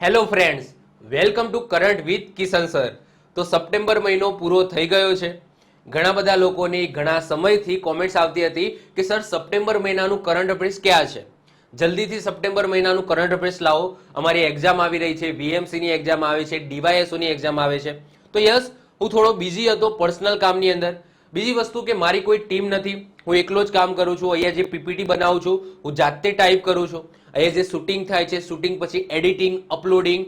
Hello friends, welcome to current with Kishan sir. તો September મહિનો પૂરો થઈ ગયો છે. ઘણા બધા લોકોની ઘણા સમયથી કોમેન્ટ્સ આવતી હતી કે સર સપ્ટેમ્બર મહિનાનું કરંટ અફેર્સ ક્યાં છે, જલ્દીથી સપ્ટેમ્બર મહિનાનું કરંટ અફેર્સ લાવો, અમારી એક્ઝામ આવી રહી છે, વીએમસીની એક્ઝામ આવે છે, ડીવાયએસઓની એક્ઝામ આવે છે. તો યસ, હું થોડો બિઝી હતો પર્સનલ કામની અંદર. બીજી વસ્તુ કે મારી કોઈ ટીમ નથી, હું એકલો જ કામ કરું છું. અહીંયા જે પીપીટી બનાવું છું હું જાતે ટાઈપ કરું છું. અહીંયા જે શૂટિંગ થાય છે, શૂટિંગ પછી એડિટિંગ, અપલોડિંગ,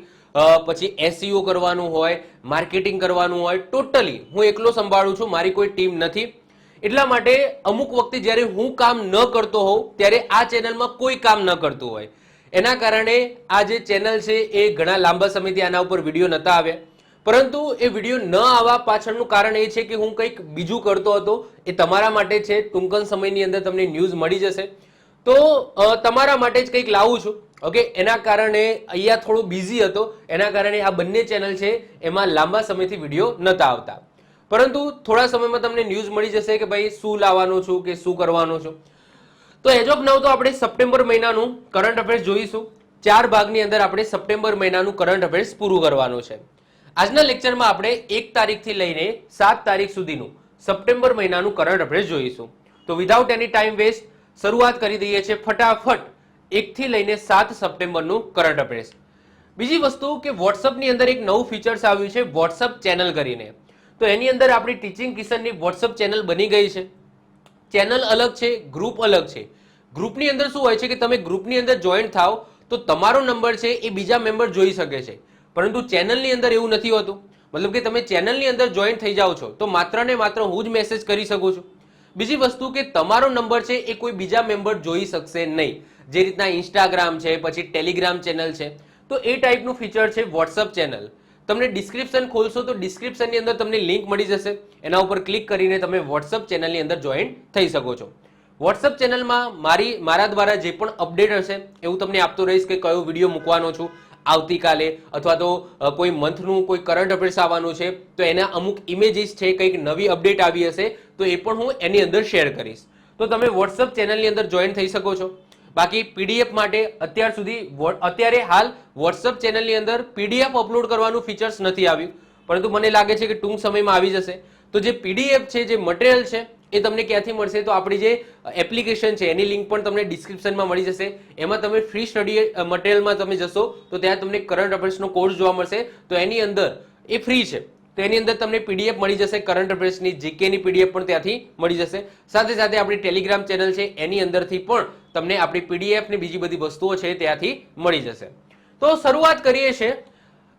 પછી એસઈઓ કરવાનું હોય, માર્કેટિંગ કરવાનું હોય, ટોટલી હું એકલો સંભાળું છું, મારી કોઈ ટીમ નથી. એટલા માટે અમુક વખતે જ્યારે હું કામ ન કરતો હોઉં ત્યારે આ ચેનલમાં કોઈ કામ ન કરતું હોય, એના કારણે આ જે ચેનલ છે એ ઘણા લાંબા સમયથી આના ઉપર વિડીયો નહોતા આવ્યા. પરંતુ એ વિડીયો ન આવવા પાછળનું કારણ એ છે કે હું કંઈક બીજું કરતો હતો. એ તમારા માટે છે, ટૂંક સમયની અંદર તમને ન્યૂઝ મળી જશે. તો તમારા માટે જ કંઈક લાવું છું. ઓકે, એના કારણે અહીંયા થોડું બિઝી હતો, એના કારણે આ બંને ચેનલ છે એમાં લાંબા સમયથી વિડીયો નહોતા આવતા. પરંતુ થોડા સમયમાં તમને ન્યૂઝ મળી જશે કે ભાઈ શું લાવવાનું છું કે શું કરવાનું છું. તો એજ ઓફ નાઉ તો આપણે સપ્ટેમ્બર મહિનાનું કરંટ અફેર્સ જોઈશું. 4 ભાગની અંદર આપણે સપ્ટેમ્બર મહિનાનું કરંટ અફેર્સ પૂરું કરવાનું છે. આજના લેક્ચરમાં આપણે 1 તારીખથી લઈને 7 તારીખ સુધીનું સપ્ટેમ્બર મહિનાનું કરંટ અફેર્સ જોઈશું. તો વિધાઉટ એની ટાઈમ વેસ્ટ શરૂઆત કરી દઈએ છીએ ફટાફટ 1 થી લઈને 7 સપ્ટેમ્બરનું કરંટ અફેર્સ. બીજી વસ્તુ કે વોટ્સઅપની અંદર એક નવું ફીચર્સ આવ્યું છે, વોટ્સઅપ ચેનલ કરીને. તો એની અંદર આપણી ટીચિંગ કિશનની વોટ્સઅપ ચેનલ બની ગઈ છે. ચેનલ અલગ છે, ગ્રુપ અલગ છે. ગ્રુપની અંદર શું હોય છે કે તમે ગ્રુપની અંદર જોઈન્ટ થાવ તો તમારો નંબર છે એ બીજા મેમ્બર જોઈ શકે છે. પરંતુ ચેનલની અંદર એવું નથી હોતું. મતલબ કે તમે ચેનલની અંદર જોઈન્ટ થઈ જાઓ છો તો માત્ર ને માત્ર હું જ મેસેજ કરી શકું છું. બીજી વસ્તુ કે તમારો નંબર છે એ કોઈ બીજા મેમ્બર જોઈ શકશે નહીં. જે રીતના ઇન્સ્ટાગ્રામ છે, પછી ટેલિગ્રામ ચેનલ છે, તો એ ટાઈપનું ફીચર છે વોટ્સઅપ ચેનલ. તમને ડિસ્ક્રિપ્શન ખોલશો તો ડિસ્ક્રિપ્શનની અંદર તમને લિંક મળી જશે, એના ઉપર ક્લિક કરીને તમે વોટ્સઅપ ચેનલની અંદર જોઈન થઈ શકો છો. વોટ્સઅપ ચેનલમાં મારા દ્વારા જે પણ અપડેટ હશે એવું તમને આપતો રહીશ કે કયો વિડીયો મૂકવાનો છું આવતીકાલે, અથવા તો કોઈ મંથનું કોઈ કરંટ અફેર્સ આવવાનું છે તો એના અમુક ઇમેજીસ છે, કંઈક નવી અપડેટ આવી હશે તો એ પણ હું એની અંદર શેર કરીશ. તો તમે વોટ્સઅપ ચેનલની અંદર જોઈન થઈ શકો છો. બાકી પીડીએફ માટે અત્યારે હાલ વોટ્સઅપ ચેનલની અંદર પીડીએફ અપલોડ કરવાનું ફીચર્સ નથી આવ્યું, પરંતુ મને લાગે છે કે ટૂંક સમયમાં આવી જશે. તો જે પીડીએફ છે, જે મટીરિયલ છે એ તમને ક્યાંથી મળશે? તો આપણી જે એપ્લિકેશન છે એની લિંક પણ તમને ડિસ્ક્રિપ્શનમાં મળી જશે. એમાં તમે ફ્રી સ્ટડી મટીરિયલમાં તમે જશો તો ત્યાં તમને કરંટ અફેર્સનો કોર્સ જોવા મળશે. તો એની અંદર એ ફ્રી છે, તો એની અંદર તમને પીડીએફ મળી જશે, કરંટ અફેર્સની જીકેની પીડીએફ પણ ત્યાંથી મળી જશે. સાથે સાથે આપણી ટેલિગ્રામ ચેનલ છે એની અંદરથી પણ તમને આપણી પીડીએફ ને બીજી બધી વસ્તુઓ છે ત્યાંથી મળી જશે. તો શરૂઆત કરીએ છીએ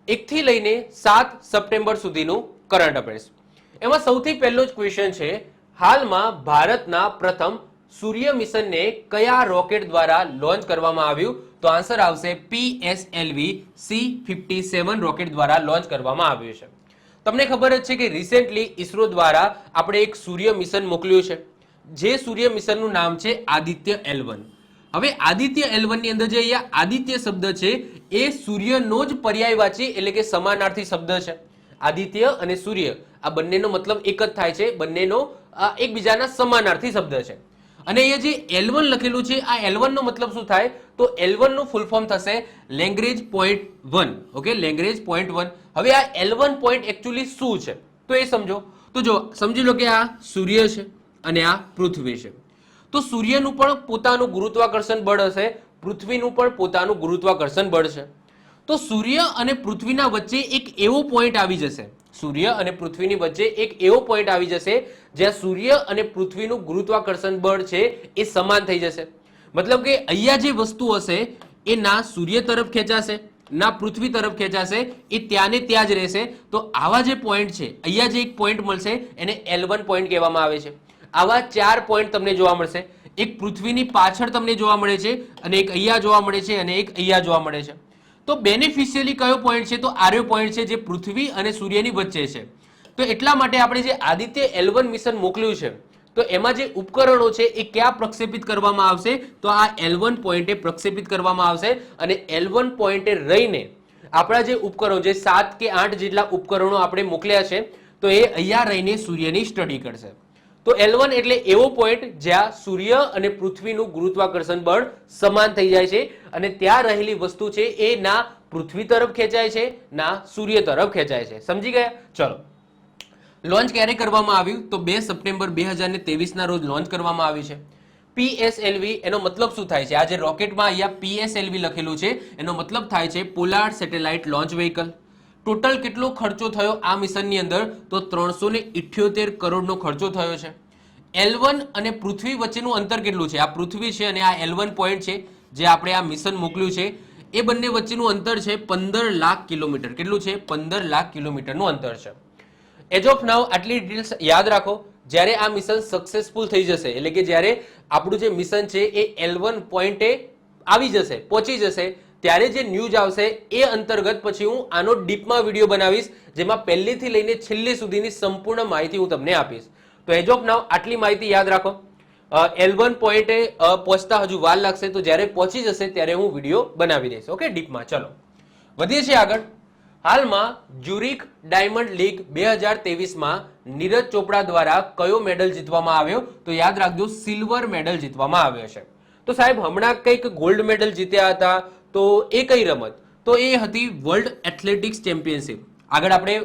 1 થી લઈને 7 સપ્ટેમ્બર સુધીનું કરંટ અફેર્સ. એમાં સૌથી પહેલો જ ક્વેશ્ચન છે, હાલમાં ભારતના પ્રથમ સૂર્ય મિશનને કયા રોકેટ દ્વારા લોન્ચ કરવામાં આવ્યું? તો આન્સર આવશે PSLV C-57 રોકેટ દ્વારા લોન્ચ કરવામાં આવ્યું છે. તમને ખબર જ છે કે રિસેન્ટલી ઇસરો દ્વારા આપણે એક સૂર્ય મિશન મોકલ્યું છે. જે સૂર્ય મિશનનું નામ છે આદિત્ય L1. હવે આદિત્ય L1 ની અંદર જે અહીંયા આદિત્ય શબ્દ છે એ સૂર્યનો જ પર્યાયવાચી એટલે કે સમાનાર્થી શબ્દ છે. આદિત્ય અને સૂર્ય આ બંનેનો મતલબ એક જ થાય છે, બંનેનો એકબીજાના સમાનાર્થી શબ્દ છે. અને અહીંયા જે L1 લખેલું છે આ L1 નો મતલબ શું થાય? તો L1 નું ફૂલ ફોર્મ થશે Lagrange point 1. Okay, Lagrange point 1. હવે આ L1 પોઈન્ટ એકચ્યુઅલી શું છે તો એ સમજો. તો જો સમજી લો કે આ સૂર્ય છે અને આ પૃથ્વી છે. તો સૂર્યનું પણ પોતાનું ગુરુત્વાકર્ષણ બળ હશે, પૃથ્વીનું પણ પોતાનું ગુરુત્વાકર્ષણ બળ છે. તો સૂર્ય અને પૃથ્વીના વચ્ચે એક એવો પોઈન્ટ આવી જશે, સૂર્ય અને પૃથ્વીની વચ્ચે એક એવો પોઈન્ટ આવી જશે જ્યાં સૂર્ય અને પૃથ્વીનું ગુરુત્વાકર્ષણ બળ છે એ સમાન થઈ જશે. મતલબ કે અહીંયા જે વસ્તુ હશે એ ના સૂર્ય તરફ ખેંચાશે ના પૃથ્વી તરફ ખેંચાશે, એ ત્યાં ને ત્યાં જ રહેશે. તો આવા જે પોઈન્ટ છે, અહીંયા જે એક પોઈન્ટ મળશે એને L1 પોઈન્ટ કહેવામાં આવે છે. આવા 4 પોઈન્ટ તમને જોવા મળશે. એક પૃથ્વીની પાછળ તમને જોવા મળે છે, અને એક અહીંયા જોવા મળે છે, અને એક અહીંયા જોવા મળે છે. તો બેનિફિશિયલી કયો પોઈન્ટ છે? તો આર્યો પોઈન્ટ છે જે પૃથ્વી અને સૂર્યની વચ્ચે છે. તો એટલા માટે આપણે જે આદિત્ય L1 મિશન મોકલ્યું છે તો એમાં જે ઉપકરણો છે એ ક્યાં પ્રક્ષેપિત કરવામાં આવશે? તો આ L1 પોઈન્ટે પ્રક્ષેપિત કરવામાં આવશે. અને L1 પોઈન્ટે રહીને આપણા જે ઉપકરણો, જે 7 કે 8 જેટલા ઉપકરણો આપણે મોકલ્યા છે તો એ અહીંયા રહીને સૂર્યની સ્ટડી કરશે. તો L1 એટલે એવો પોઈન્ટ જ્યાં સૂર્ય અને પૃથ્વીનું ગુરુત્વાકર્ષણ બળ સમાન થઈ જાય છે અને ત્યાં રહેલી વસ્તુ છે એ ના પૃથ્વી તરફ ખેંચાય છે, ના સૂર્ય તરફ ખેંચાય છે. સમજી ગયા? ચલો, લોન્ચ ક્યારે કરવામાં આવ્યું? તો 2 સપ્ટેમ્બર 2023 ના રોજ લોન્ચ કરવામાં આવ્યું છે. પીએસએલવી એનો મતલબ શું થાય છે? આ જે રોકેટમાં અહીંયા પીએસએલવી લખેલું છે એનો મતલબ થાય છે polar satellite launch vehicle. Total કેટલો ખર્ચો થયો આ મિશનની અંદર? તો 378 કરોડનો ખર્ચો થયો છે. L1 અને પૃથ્વી વચ્ચેનું અંતર કેટલું છે? આ પૃથ્વી છે અને આ L1 પોઈન્ટ છે જે આપણે આ મિશન મોકલ્યું છે, એ બંને વચ્ચેનું અંતર છે 15 લાખ કિલોમીટર. કેટલું છે? 15 લાખ કિલોમીટરનું અંતર છે. એજ ઓફ નાઉ આટલી ડિટેલ્સ યાદ રાખો. જ્યારે આ મિશન સક્સેસફુલ થઈ જશે, એટલે કે જ્યારે આપણું જે મિશન છે એ L1 પોઈન્ટે આવી જશે, પહોંચી જશે, ત્યારે જે ન્યૂઝ આવશે એ અંતર્ગત પછી હું આનો ડીપમાં વિડીયો બનાવીશ, જેમાં પહેલેથી લઈને છેલ્લે સુધીની સંપૂર્ણ માહિતી હું તમને આપીશ. તો એજ ઓફ નાઉ આટલી માહિતી યાદ રાખો. L1 પોઈન્ટે પહોંચતા હજુ વાર લાગશે, તો જ્યારે પહોંચી જશે ત્યારે હું વિડીયો બનાવી દઈશ. ઓકે, ડીપમાં. ચલો વધીએ છીએ આગળ. હાલમાં જ્યુરિક ડાયમંડ લીગ 2023માં નીરજ ચોપડા દ્વારા કયો મેડલ જીતવામાં આવ્યો? તો યાદ રાખજો, સિલ્વર મેડલ જીતવામાં આવ્યો છે. તો સાહેબ હમણાં કંઈક ગોલ્ડ મેડલ જીત્યા હતા, તો એ કઈ રમત? તો એ હતી વર્લ્ડ એથ્લેટિક્સ ચેમ્પિયનશિપ. આગળ આપણે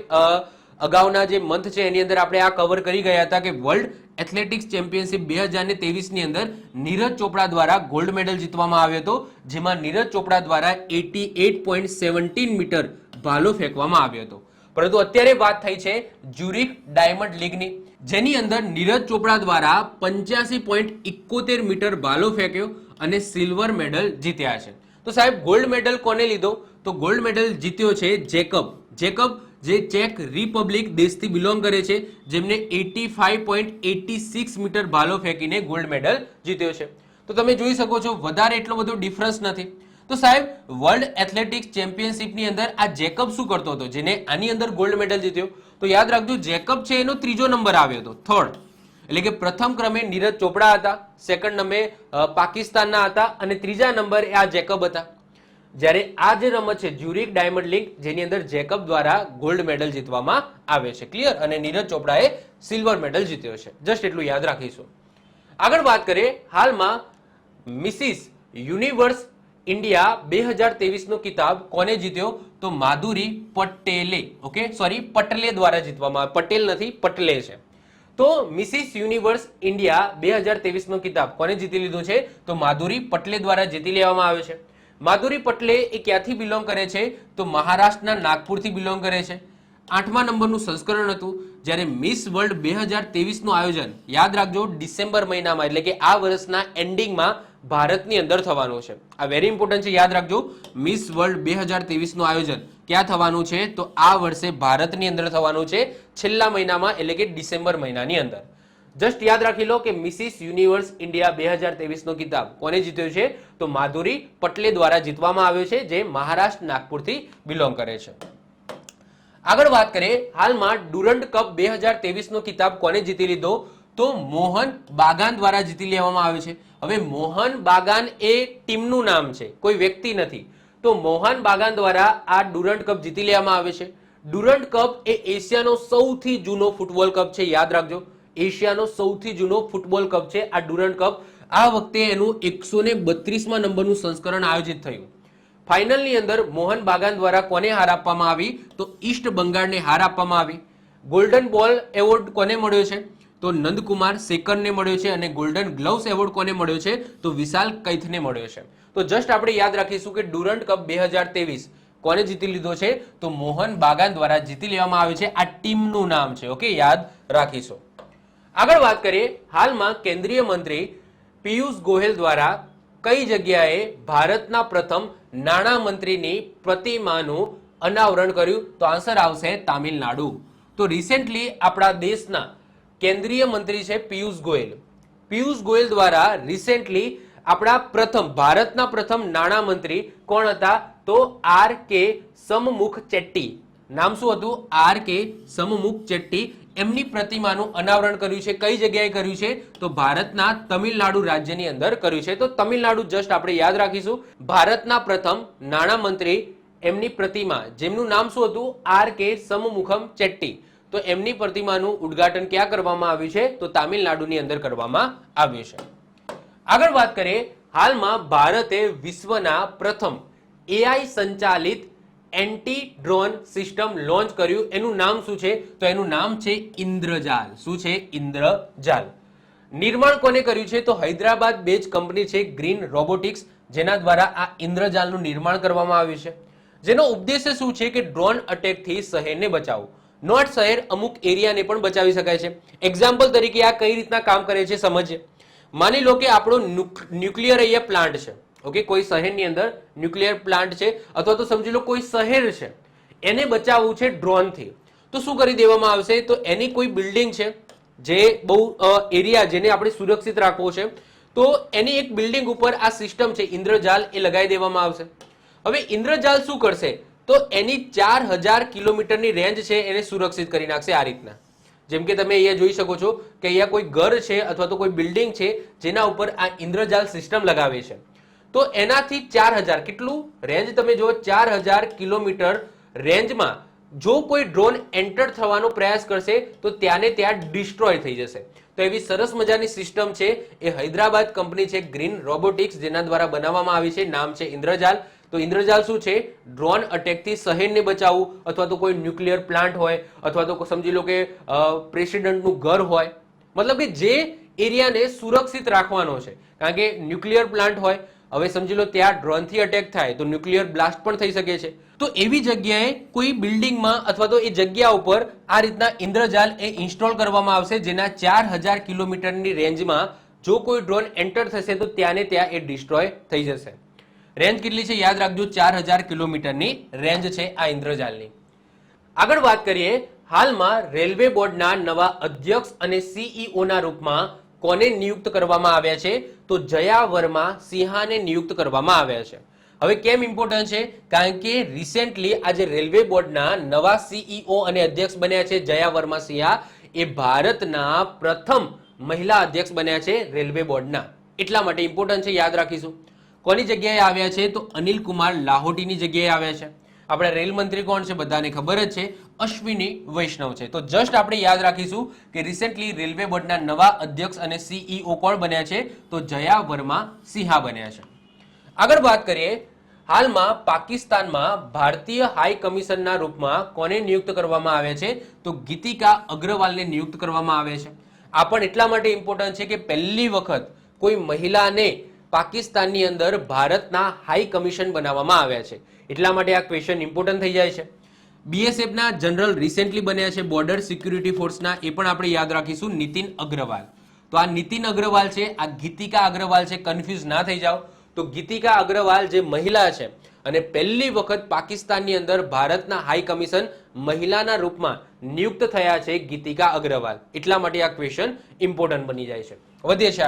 અગાઉના જે મંથ છે એની અંદર આપણે આ કવર કરી ગયા હતા કે વર્લ્ડ એથ્લેટિક્સ ચેમ્પિયનશિપ 2023 ની અંદર નીરજ ચોપડા દ્વારા ગોલ્ડ મેડલ જીતવામાં આવ્યો હતો, જેમાં નીરજ ચોપડા દ્વારા 88.17 મીટર ભાલો ફેંકવામાં આવ્યો હતો. પરંતુ અત્યારે વાત થઈ છે જ્યુરિક ડાયમંડ લીગની, જેની અંદર નીરજ ચોપડા દ્વારા 85.71 મીટર ભાલો ફેંક્યો અને સિલ્વર મેડલ જીત્યા છે. તો સાહેબ ગોલ્ડ મેડલ કોને લીધો? તો ગોલ્ડ મેડલ જીત્યો છે જેકબ. જેકબ જે ચેક રિપબ્લિક દેશથી બિલોંગ કરે છે, જેમને 85.86 મીટર ભાલો ફેંકીને ગોલ્ડ મેડલ જીત્યો છે. તો તમે જોઈ શકો છો વધારે એટલો બધો ડિફરન્સ નથી. તો સાહેબ વર્લ્ડ એથ્લેટિક્સ ચેમ્પિયનશિપની અંદર આ જેકબ શું કરતો હતો જેને આની અંદર ગોલ્ડ મેડલ જીત્યો? તો યાદ રાખજો, જેકબ છે એનો ત્રીજો નંબર આવ્યો હતો, થર્ડ. એટલે કે પ્રથમ ક્રમે નીરજ ચોપડા હતા, સેકન્ડ નંબરે પાકિસ્તાનના હતા અને ત્રીજા નંબરે આ જેકબ હતા. જ્યારે આ જે રમત છે જ્યુરિક ડાયમંડ લીગ, જેની અંદર જેકબ દ્વારા ગોલ્ડ મેડલ જીતવામાં આવે છે. ક્લિયર? અને નીરજ ચોપડાએ સિલ્વર મેડલ જીત્યો છે. જસ્ટ એટલું યાદ રાખીશું. આગળ વાત કરીએ. હાલમાં મિસિસ યુનિવર્સ ઇન્ડિયા 2023 નો કિતાબ કોને જીત્યો? તો માધુરી પટેલે. ઓકે, સોરી, પટેલે દ્વારા જીતવામાં, પટેલ નથી, પટેલે છે. તો મિસિસ યુનિવર્સ ઇન્ડિયા 2023 નો કિતાબ કોને જીતી લીધો છે? તો માધુરી પટેલે દ્વારા જીતી લેવામાં આવ્યો છે. માધુરી પટેલે એ ક્યાંથી બિલોંગ કરે છે? તો મહારાષ્ટ્રના નાગપુરથી બિલોંગ કરે છે. 8મા નંબરનું સંસ્કરણ હતું. જ્યારે મિસ વર્લ્ડ 2023 નું આયોજન યાદ રાખજો ડિસેમ્બર મહિનામાં, એટલે કે આ વર્ષના એન્ડિંગમાં ભારતની અંદર થવાનું છે. આ વેરી ઇમ્પોર્ટન્ટ છે, યાદ રાખજો. મિસ વર્લ્ડ 2023 નું આયોજન ક્યાં થવાનું છે? તો આ વર્ષે ભારતની અંદર થવાનું છે, છેલ્લા મહિનામાં, એટલે કે ડિસેમ્બર મહિનાની અંદર. જસ્ટ યાદ રાખી લો કે મિસિસ યુનિવર્સ ઇન્ડિયા 2023 નો કિતાબ કોને જીત્યો છે? તો માધુરી પટેલે દ્વારા જીતવામાં આવ્યો છે, જે મહારાષ્ટ્ર નાગપુરથી બિલોંગ કરે છે. આગળ વાત કરીએ. હાલમાં ડુરન્ડ કપ 2023 નો કિતાબ કોને જીતી લીધો? તો મોહન બાગાન દ્વારા જીતી લેવામાં આવ્યો છે. હવે મોહન બાગાન એ ટીમનું નામ છે, કોઈ વ્યક્તિ નથી. તો મોહન બાગાન દ્વારા આ ડુરન્ડ કપ જીતી લેવામાં આવે છે. ડુરન્ડ કપ એ એશિયાનો સૌથી જૂનો ફૂટબોલ કપ છે, યાદ રાખજો. એશિયાનો સૌથી જૂનો ફૂટબોલ કપ છે આ ડુરન્ડ કપ. આ વખતે એનું 132મા નંબરનું સંસ્કરણ આયોજિત થયું. ફાઇનલની અંદર મોહન બાગાન દ્વારા કોને હાર આપવામાં આવી? તો ઈસ્ટ બંગાળને હાર આપવામાં આવી. ગોલ્ડન બોલ એવોર્ડ કોને મળ્યો છે? તો નંદકુમાર શેખરને મળ્યો છે. અને ગોલ્ડન ગ્લવ્સ એવોર્ડ કોને મળ્યો છે? તો વિશાલ કૈથને મળ્યો છે. તો જસ્ટ આપણે યાદ રાખીશું કે ડુરન્ડ કપ 2023 કોને જીતી લીધો છે? તો મોહન બાગાન દ્વારા જીતી લેવામાં આવે છે. આ ટીમનું નામ છે. ઓકે, યાદ રાખીશું. આગળ વાત કરીએ. હાલમાં કેન્દ્રીય મંત્રી પિયુષ ગોયલ દ્વારા કઈ જગ્યાએ ભારતના પ્રથમ નાણામંત્રીની પ્રતિમાનું અનાવરણ કર્યું? તો આન્સર આવશે તામિલનાડુ. તો રિસેન્ટલી આપણા દેશના કેન્દ્રીય મંત્રી છે પિયુષ ગોયલ. પિયુષ ગોયલ દ્વારા રિસેન્ટલી આપણા પ્રથમ ભારતના પ્રથમ નાણામંત્રી કોણ હતા? તો આર કે સમમુખ ચેટ્ટી. નામ શું હતું? R K સમમુખ ચેટ્ટી. એમની પ્રતિમાનું અનાવરણ કર્યું છે. કઈ જગ્યાએ કર્યું છે? તો ભારતના તમિલનાડુ રાજ્યની અંદર કર્યું છે. તો તમિલનાડુ જસ્ટ આપણે યાદ રાખીશું. ભારતના પ્રથમ નાણામંત્રી એમની પ્રતિમા, જેમનું નામ શું હતું? R K સમમુખમ ચેટ્ટી. તો એમની પ્રતિમાનું ઉદ્ઘાટન ક્યાં કરવામાં આવ્યું છે? તો તામિલનાડુની અંદર કરવામાં આવ્યું છે. આગળ વાત કરીએ. હાલમાં ભારતે વિશ્વના પ્રથમ એઆઈ સંચાલિત એન્ટી ડ્રોન સિસ્ટમ લોન્ચ કર્યું. એનું નામ શું છે? તો એનું નામ છે ઇન્દ્રજાલ. શું છે? ઇન્દ્રજાલ. નિર્માણ કોને કર્યું છે? તો હૈદરાબાદ બેઝ કંપની છે ગ્રીન રોબોટિક્સ, જેના દ્વારા આ ઇન્દ્રજાલનું નિર્માણ કરવામાં આવ્યું છે. જેનો ઉદ્દેશ્ય શું છે કે ડ્રોન અટેકથી શહેરને બચાવવું. નોટ શહેર, અમુક એરિયાને પણ બચાવી શકાય છે. એક્ઝામ્પલ તરીકે આ કઈ રીતના કામ કરે છે સમજીએ. માની લો કે આપણો ન્યુક્લિયર અહીંયા પ્લાન્ટ છે. ઓકે, કોઈ શહેરની અંદર ન્યુક્લિયર પ્લાન્ટ છે, અથવા તો સમજી લો કોઈ શહેર છે, એને બચાવવું છે ડ્રોનથી. તો શું કરી દેવામાં આવશે? તો એની કોઈ બિલ્ડિંગ છે જે બહુ એરિયા જેને આપણે સુરક્ષિત રાખવો છે, તો એની એક બિલ્ડિંગ ઉપર આ સિસ્ટમ છે ઇન્દ્રજાલ એ લગાવી દેવામાં આવશે. હવે ઇન્દ્રજાલ શું કરશે? તો એની 4000 કિલોમીટરની રેન્જ છે એને સુરક્ષિત કરી નાખશે આ રીતના. જેમ કે તમે અહીંયા જોઈ શકો છો કે અહીંયા કોઈ ઘર છે અથવા તો કોઈ બિલ્ડિંગ છે જેના ઉપર આ ઇન્દ્રજાલ સિસ્ટમ લગાવે છે. તો એનાથી 4000 કેટલું રેન્જ તમે જો 4000 કિલોમીટર રેન્જમાં જો કોઈ ડ્રોન એન્ટર થવાનો પ્રયાસ કરશે તો ત્યાંને ત્યાં ડિસ્ટ્રોય થઈ જશે. તો એવી સરસ મજાની સિસ્ટમ છે એ હૈદરાબાદ કંપની છે ગ્રીન રોબોટિક્સ, જેના દ્વારા બનાવવામાં આવી છે. નામ છે ઇન્દ્રજાલ. તો ઇન્દ્રજાલ શું છે? ડ્રોન અટેકથી શહેરને બચાવવું, અથવા તો કોઈ ન્યુક્લિયર પ્લાન્ટ હોય, અથવા તો સમજી લો કે પ્રેસિડેન્ટનું ઘર હોય, મતલબ કે જે એરિયાને સુરક્ષિત રાખવાનો છે. કારણ કે ન્યુક્લિયર પ્લાન્ટ હોય, હવે સમજી લો ત્યાં ડ્રોનથી અટેક થાય તો ન્યુક્લિયર બ્લાસ્ટ પણ થઈ શકે છે. તો એવી જગ્યાએ કોઈ બિલ્ડિંગમાં અથવા તો એ જગ્યા ઉપર આ રીતના ઇન્દ્રજાલ એ ઇન્સ્ટોલ કરવામાં આવશે, જેના 4000 કિલોમીટરની રેન્જમાં જો કોઈ ડ્રોન એન્ટર થશે તો ત્યાંને ત્યાં એ ડિસ્ટ્રોય થઈ જશે. રેન્જ કેટલી છે યાદ રાખજો, 4000 કિલોમીટરની રેન્જ છે આ ઇન્દ્રજાલની. આગળ વાત કરીએ, હાલમાં રેલવે બોર્ડના નવા અધ્યક્ષ અને સીઈઓ ના રૂપમાં કોને નિયુક્ત કરવામાં આવ્યા છે? તો જયા વર્મા સિંહાને નિયુક્ત કરવામાં આવ્યા છે. હવે કેમ ઇમ્પોર્ટન્ટ છે? કારણ કે રિસેન્ટલી આજે રેલવે બોર્ડના નવા સીઈઓ અને અધ્યક્ષ બન્યા છે જયા વર્મા સિંહા. એ ભારતના પ્રથમ મહિલા અધ્યક્ષ બન્યા છે રેલવે બોર્ડના. એટલા માટે ઇમ્પોર્ટન્ટ છે, યાદ રાખીશું. કોની જગ્યાએ આવ્યા છે? તો અનિલ કુમાર લાહોટીની જગ્યાએ આવ્યા છે. આપણા રેલ મંત્રી કોણ છે? બધાને ખબર જ છે, અશ્વિની વૈષ્ણવ છે. તો જસ્ટ આપણે યાદ રાખીશું કે રિસેન્ટલી રેલવે બોર્ડના નવા અધ્યક્ષ અને સીઈઓ કોણ બન્યા છે? તો જયા વર્મા સિંહા બન્યા છે. આગળ વાત કરીએ, હાલમાં પાકિસ્તાનમાં ભારતીય હાઈ કમિશનના રૂપમાં કોને નિયુક્ત કરવામાં આવ્યા છે? તો ગીતિકા અગ્રવાલને નિયુક્ત કરવામાં આવે છે. આ પણ એટલા માટે ઇમ્પોર્ટન્ટ છે કે પહેલી વખત કોઈ મહિલાને પાકિસ્તાનની અંદર ભારતના હાઈ કમિશન બનાવવામાં આવ્યા છે. એટલા માટે આ ક્વેશ્ચન ઇમ્પોર્ટન્ટ થઈ જાય છે. બીએસએફના જનરલ રિસેન્ટલી બન્યા છે બોર્ડર સિક્યુરિટી ફોર્સના, એ પણ આપણે યાદ રાખીશું, નીતિન અગ્રવાલ. તો આ નીતિન અગ્રવાલ છે, આ ગીતિકા અગ્રવાલ છે, કન્ફ્યુઝ ના થઈ જાઓ. તો ગીતિકા અગ્રવાલ જે મહિલા છે અને પહેલી વખત પાકિસ્તાનની અંદર ભારતના હાઈ કમિશન મહિલાના રૂપમાં નિયુક્ત થયા છે ગીતિકા અગ્રવાલ. એટલા માટે આ ક્વેશ્ચન ઇમ્પોર્ટન્ટ બની જાય છે. વધીએ છે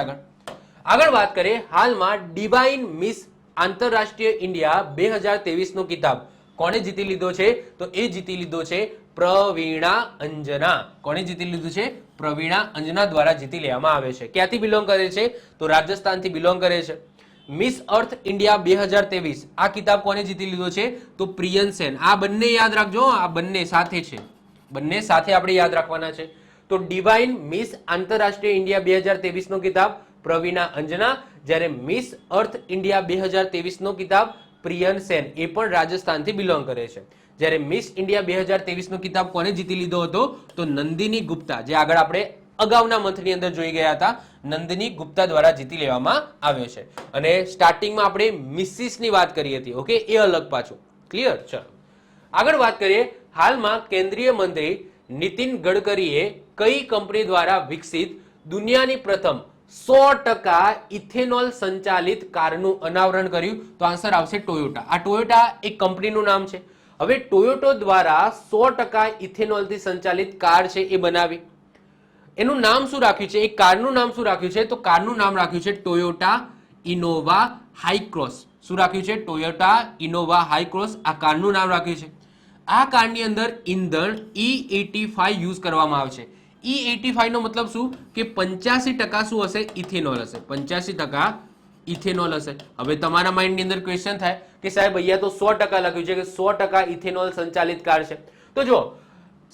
આગળ વાત કરીએ, હાલમાં ડિવાઇન મિસ આંતરરાષ્ટ્રીય ઇન્ડિયા 2023 નો કિતાબ કોણે જીતી લીધો છે? તો એ જીતી લીધો છે પ્રવીણા અંજના. કોણે જીતી લીધું છે? પ્રવીણા અંજના દ્વારા જીતી લેવામાં આવે છે. ક્યાંથી બિલોંગ કરે છે? તો રાજસ્થાનથી બિલોંગ કરે છે. મિસ અર્થ ઇન્ડિયા 2023 આ કિતાબ કોને જીતી લીધો છે? તો પ્રિયન સેન. આ બંને યાદ રાખજો, આ બંને સાથે છે, બંને સાથે આપણે યાદ રાખવાના છે. તો ડિવાઇન મિસ આંતરરાષ્ટ્રીય ઇન્ડિયા 2023 નો કિતાબ પ્રવીણા અંજના, જ્યારે મિસ અર્થ ઇન્ડિયા 2023 નો કિતાબ પ્રિયન સેન, એ પણ રાજસ્થાનથી બિલોંગ કરે છે. જ્યારે મિસ ઇન્ડિયા 2023 નો કિતાબ કોને જીતી લીધો હતો? તો નંદિની ગુપ્તા, જે આગળ આપણે અગાઉના મંથની અંદર જોઈ ગયા હતા, નંદિની ગુપ્તા દ્વારા જીતી લેવામાં આવ્યો છે. અને સ્ટાર્ટિંગમાં આપણે મિસિસની વાત કરી હતી, ઓકે, એ અલગ પાછું. ક્લિયર? ચલો આગળ વાત કરીએ, હાલમાં કેન્દ્રીય મંત્રી નીતિન ગડકરીએ કઈ કંપની દ્વારા વિકસિત દુનિયાની પ્રથમ 100% ઇથેનોલ સંચાલિત કારનું અનાવરણ કર્યું? તો આન્સર આવશે ટોયોટા. આ ટોયોટા એક કંપનીનું નામ છે. હવે ટોયોટો દ્વારા 100% ઇથેનોલથી સંચાલિત કાર છે એ બનાવી. એનું નામ શું રાખ્યું છે? એ કારનું નામ શું રાખ્યું છે? તો કારનું નામ રાખ્યું છે ટોયોટા ઇનોવા હાઈક્રોસ. શું રાખ્યું છે? Toyota Innova Hycross. આ કારનું નામ રાખ્યું છે. આ કારની અંદર ઇંધણ E85 યુઝ કરવામાં આવે છે. E85 નો મતલબ શું? કે 85% શું હશે? ઇથેનોલ હશે. 85% ઇથેનોલ હશે. હવે તમારા માઇન્ડની અંદર ક્વેશ્ચન થાય કે સાહેબ અહીંયા તો 100% લખ્યું છે કે 100% ઇથેનોલ સંચાલિત કાર છે. તો જો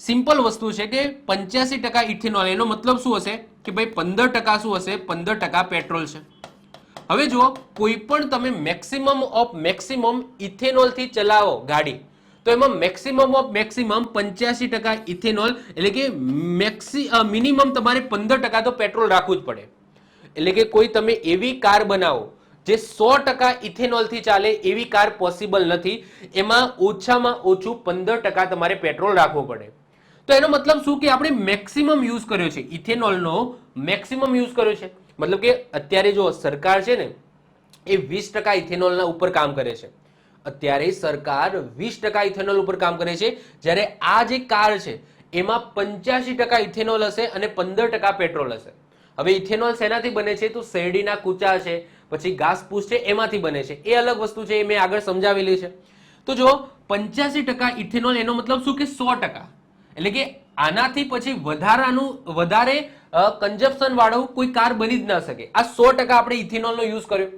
સિમ્પલ વસ્તુ છે કે 85% ઇથેનોલ, એનો મતલબ શું હશે? કે ભાઈ 15% શું હશે? 15% પેટ્રોલ છે. હવે જુઓ, કોઈ પણ તમે મેક્સિમમ ઓફ મેક્સિમમ ઇથેનોલ થી ચલાવો ગાડી, તો એમાં મેક્સિમમ ઓફ મેક્સિમમ 85% ઇથેનોલ, એટલે કે મિનિમમ તમારે 15% તો પેટ્રોલ રાખવું જ પડે. એટલે કે કોઈ તમે એવી કાર બનાવો જે 100% ઇથેનોલ થી ચાલે, એવી કાર પોસિબલ નથી. એમાં ઓછામાં ઓછું 15% તમારે પેટ્રોલ રાખવું પડે. તો એનો મતલબ શું કે આપણે મેક્સિમમ યુઝ કર્યો છે, ઇથેનોલનો મેક્સિમમ યુઝ કર્યો છે. મતલબ કે અત્યારે જો સરકાર છે ને એ 20% ઇથેનોલના ઉપર કામ કરે છે. અત્યારે સરકાર 20% ઇથેનોલ ઉપર કામ કરે છે, જ્યારે આ જે કાર છે એમાં 85% ઇથેનોલ હશે અને 15% પેટ્રોલ હશે. હવે ઇથેનોલ શેનાથી બને છે? તો શેરડીના કૂચા છે, પછી ઘાસપૂસ છે, એમાંથી બને છે. એ અલગ વસ્તુ છે, એ મેં આગળ સમજાવેલી છે. તો જો 85% ઇથેનોલ, એનો મતલબ શું કે 100%, એટલે કે આનાથી પછી વધારે કન્ઝપ્શન વાળું કોઈ કાર બની જ ના શકે. આ 100% આપણે ઇથેનોલનો યુઝ કર્યો,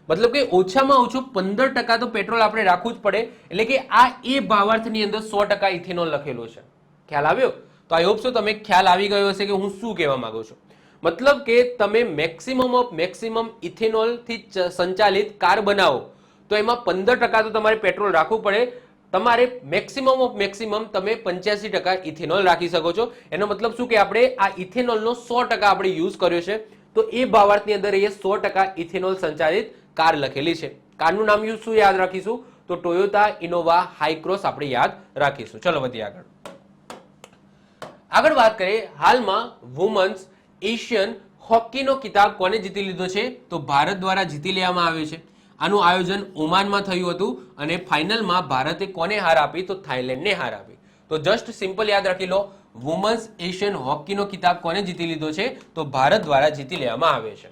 મતલબ કે ઓછામાં ઓછું 15% તો પેટ્રોલ આપણે રાખવું જ પડે. એટલે કે આ એ ભાવાર્થની અંદર 100% ઇથેનોલ લખેલો છે. ખ્યાલ આવ્યો? તો આઈ હોપ સો તમે ખ્યાલ આવી ગયો હશે કે હું શું કહેવા માંગુ છું. મતલબ કે તમે મેક્સિમમ ઓફ મેક્સિમમ ઇથેનોલ થી સંચાલિત કાર બનાવો તો એમાં 15% તો તમારે પેટ્રોલ રાખવું પડે. તમારે મેક્સિમમ ઓફ મેક્સિમમ તમે 85% ઇથેનોલ રાખી શકો છો. એનો મતલબ શું કે આપણે આ ઇથેનોલનો 100% આપણે યુઝ કર્યો છે. તો એ ભાવાર્થની અંદર એ 100% ઇથેનોલ સંચાલિત કાર લખેલી છે. કારનું નામ શું યાદ રાખીશું? તો ટોયોટા ઇનોવા હાઈક્રોસ આપણે યાદ રાખીશું. ચલો વધીએ આગળ વાત કરીએ. હાલમાં વુમન્સ એશિયન હોકીનો ખિતાબ કોને જીતી લીધો છે? તો ભારત દ્વારા જીતી લેવામાં આવ્યો છે. આનું આયોજન ઓમાનમાં થયું હતું અને ફાઇનલમાં ભારતે કોને હાર આપી? તો થાઈલેન્ડને હાર આપી. તો જસ્ટ સિમ્પલ યાદ રાખી લો, વુમન્સ એશિયન હોકીનો ખિતાબ કોને જીતી લીધો છે? તો ભારત દ્વારા જીતી લેવામાં આવ્યો છે.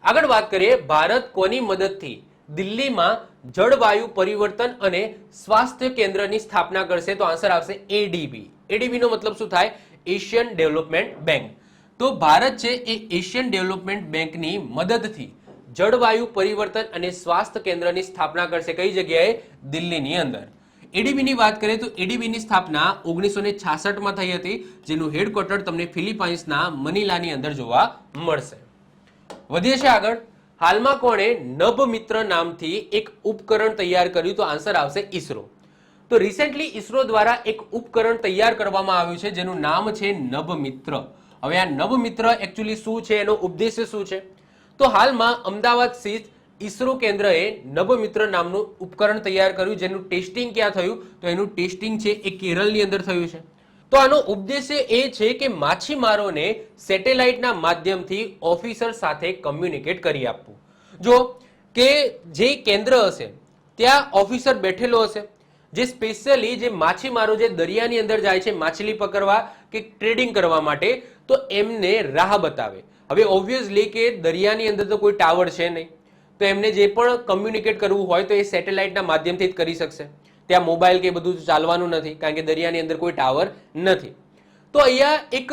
આગળ વાત કરીએ, ભારત કોની મદદથી દિલ્હીમાં જળવાયુ પરિવર્તન અને સ્વાસ્થ્ય કેન્દ્રની સ્થાપના કરશે? તો આન્સર આવશે એડીબી. એડીબી નો મતલબ શું થાય? Asian development bank. તો ભારત છે એ એશિયન ડેવલપમેન્ટ બેંકની મદદથી જળવાયુ પરિવર્તન અને સ્વાસ્થ્ય કેન્દ્રની સ્થાપના કરશે. કઈ જગ્યાએ? દિલ્હીની અંદર. એડીબીની વાત કરીએ તો એડીબીની સ્થાપના 1966માં થઈ હતી, જેનું હેડક્વાર્ટર તમને ફિલિપાઇન્સના મનીલાની અંદર જોવા મળશે. વધીએ છે આગળ. હાલમાં કોણે નભ મિત્ર નામથી એક ઉપકરણ તૈયાર કર્યું? તો આન્સર આવશે ઈસરો. તો રિસેન્ટલી ઈસરો દ્વારા એક ઉપકરણ તૈયાર કરવામાં આવ્યું છે જેનું નામ છે નભ મિત્ર. હવે આ નભ મિત્ર એકચ્યુઅલી શું છે, એનો ઉદ્દેશ્ય શું છે? તો હાલમાં અમદાવાદ સ્થિત ઈસરો કેન્દ્રએ નભ મિત્ર નામનું ઉપકરણ તૈયાર કર્યું, જેનું ટેસ્ટિંગ ક્યાં થયું? તો એનું ટેસ્ટિંગ છે એ કેરળની અંદર થયું છે. તો આનો ઉદ્દેશ્ય એ છે કે માછીમારોને સેટેલાઇટના માધ્યમથી ઓફિસર સાથે કમ્યુનિકેટ કરી આપવું. જો કે જે કેન્દ્ર હશે ત્યાં ઓફિસર બેઠેલો હશે, જે સ્પેશિયલી જે માછીમારો જે દરિયાની અંદર જાય છે માછલી પકડવા કે ટ્રેડિંગ કરવા માટે, તો એમને રાહ બતાવે. હવે ઓબ્વિયસલી કે દરિયાની અંદર તો કોઈ ટાવર છે નહીં, તો એમને જે પણ કમ્યુનિકેટ કરવું હોય તો એ સેટેલાઇટના માધ્યમથી જ કરી શકશે. ત્યાં મોબાઈલ કે બધું ચાલવાનું નથી, કારણ કે દરિયાની અંદર કોઈ ટાવર નથી. તો અહીંયા એક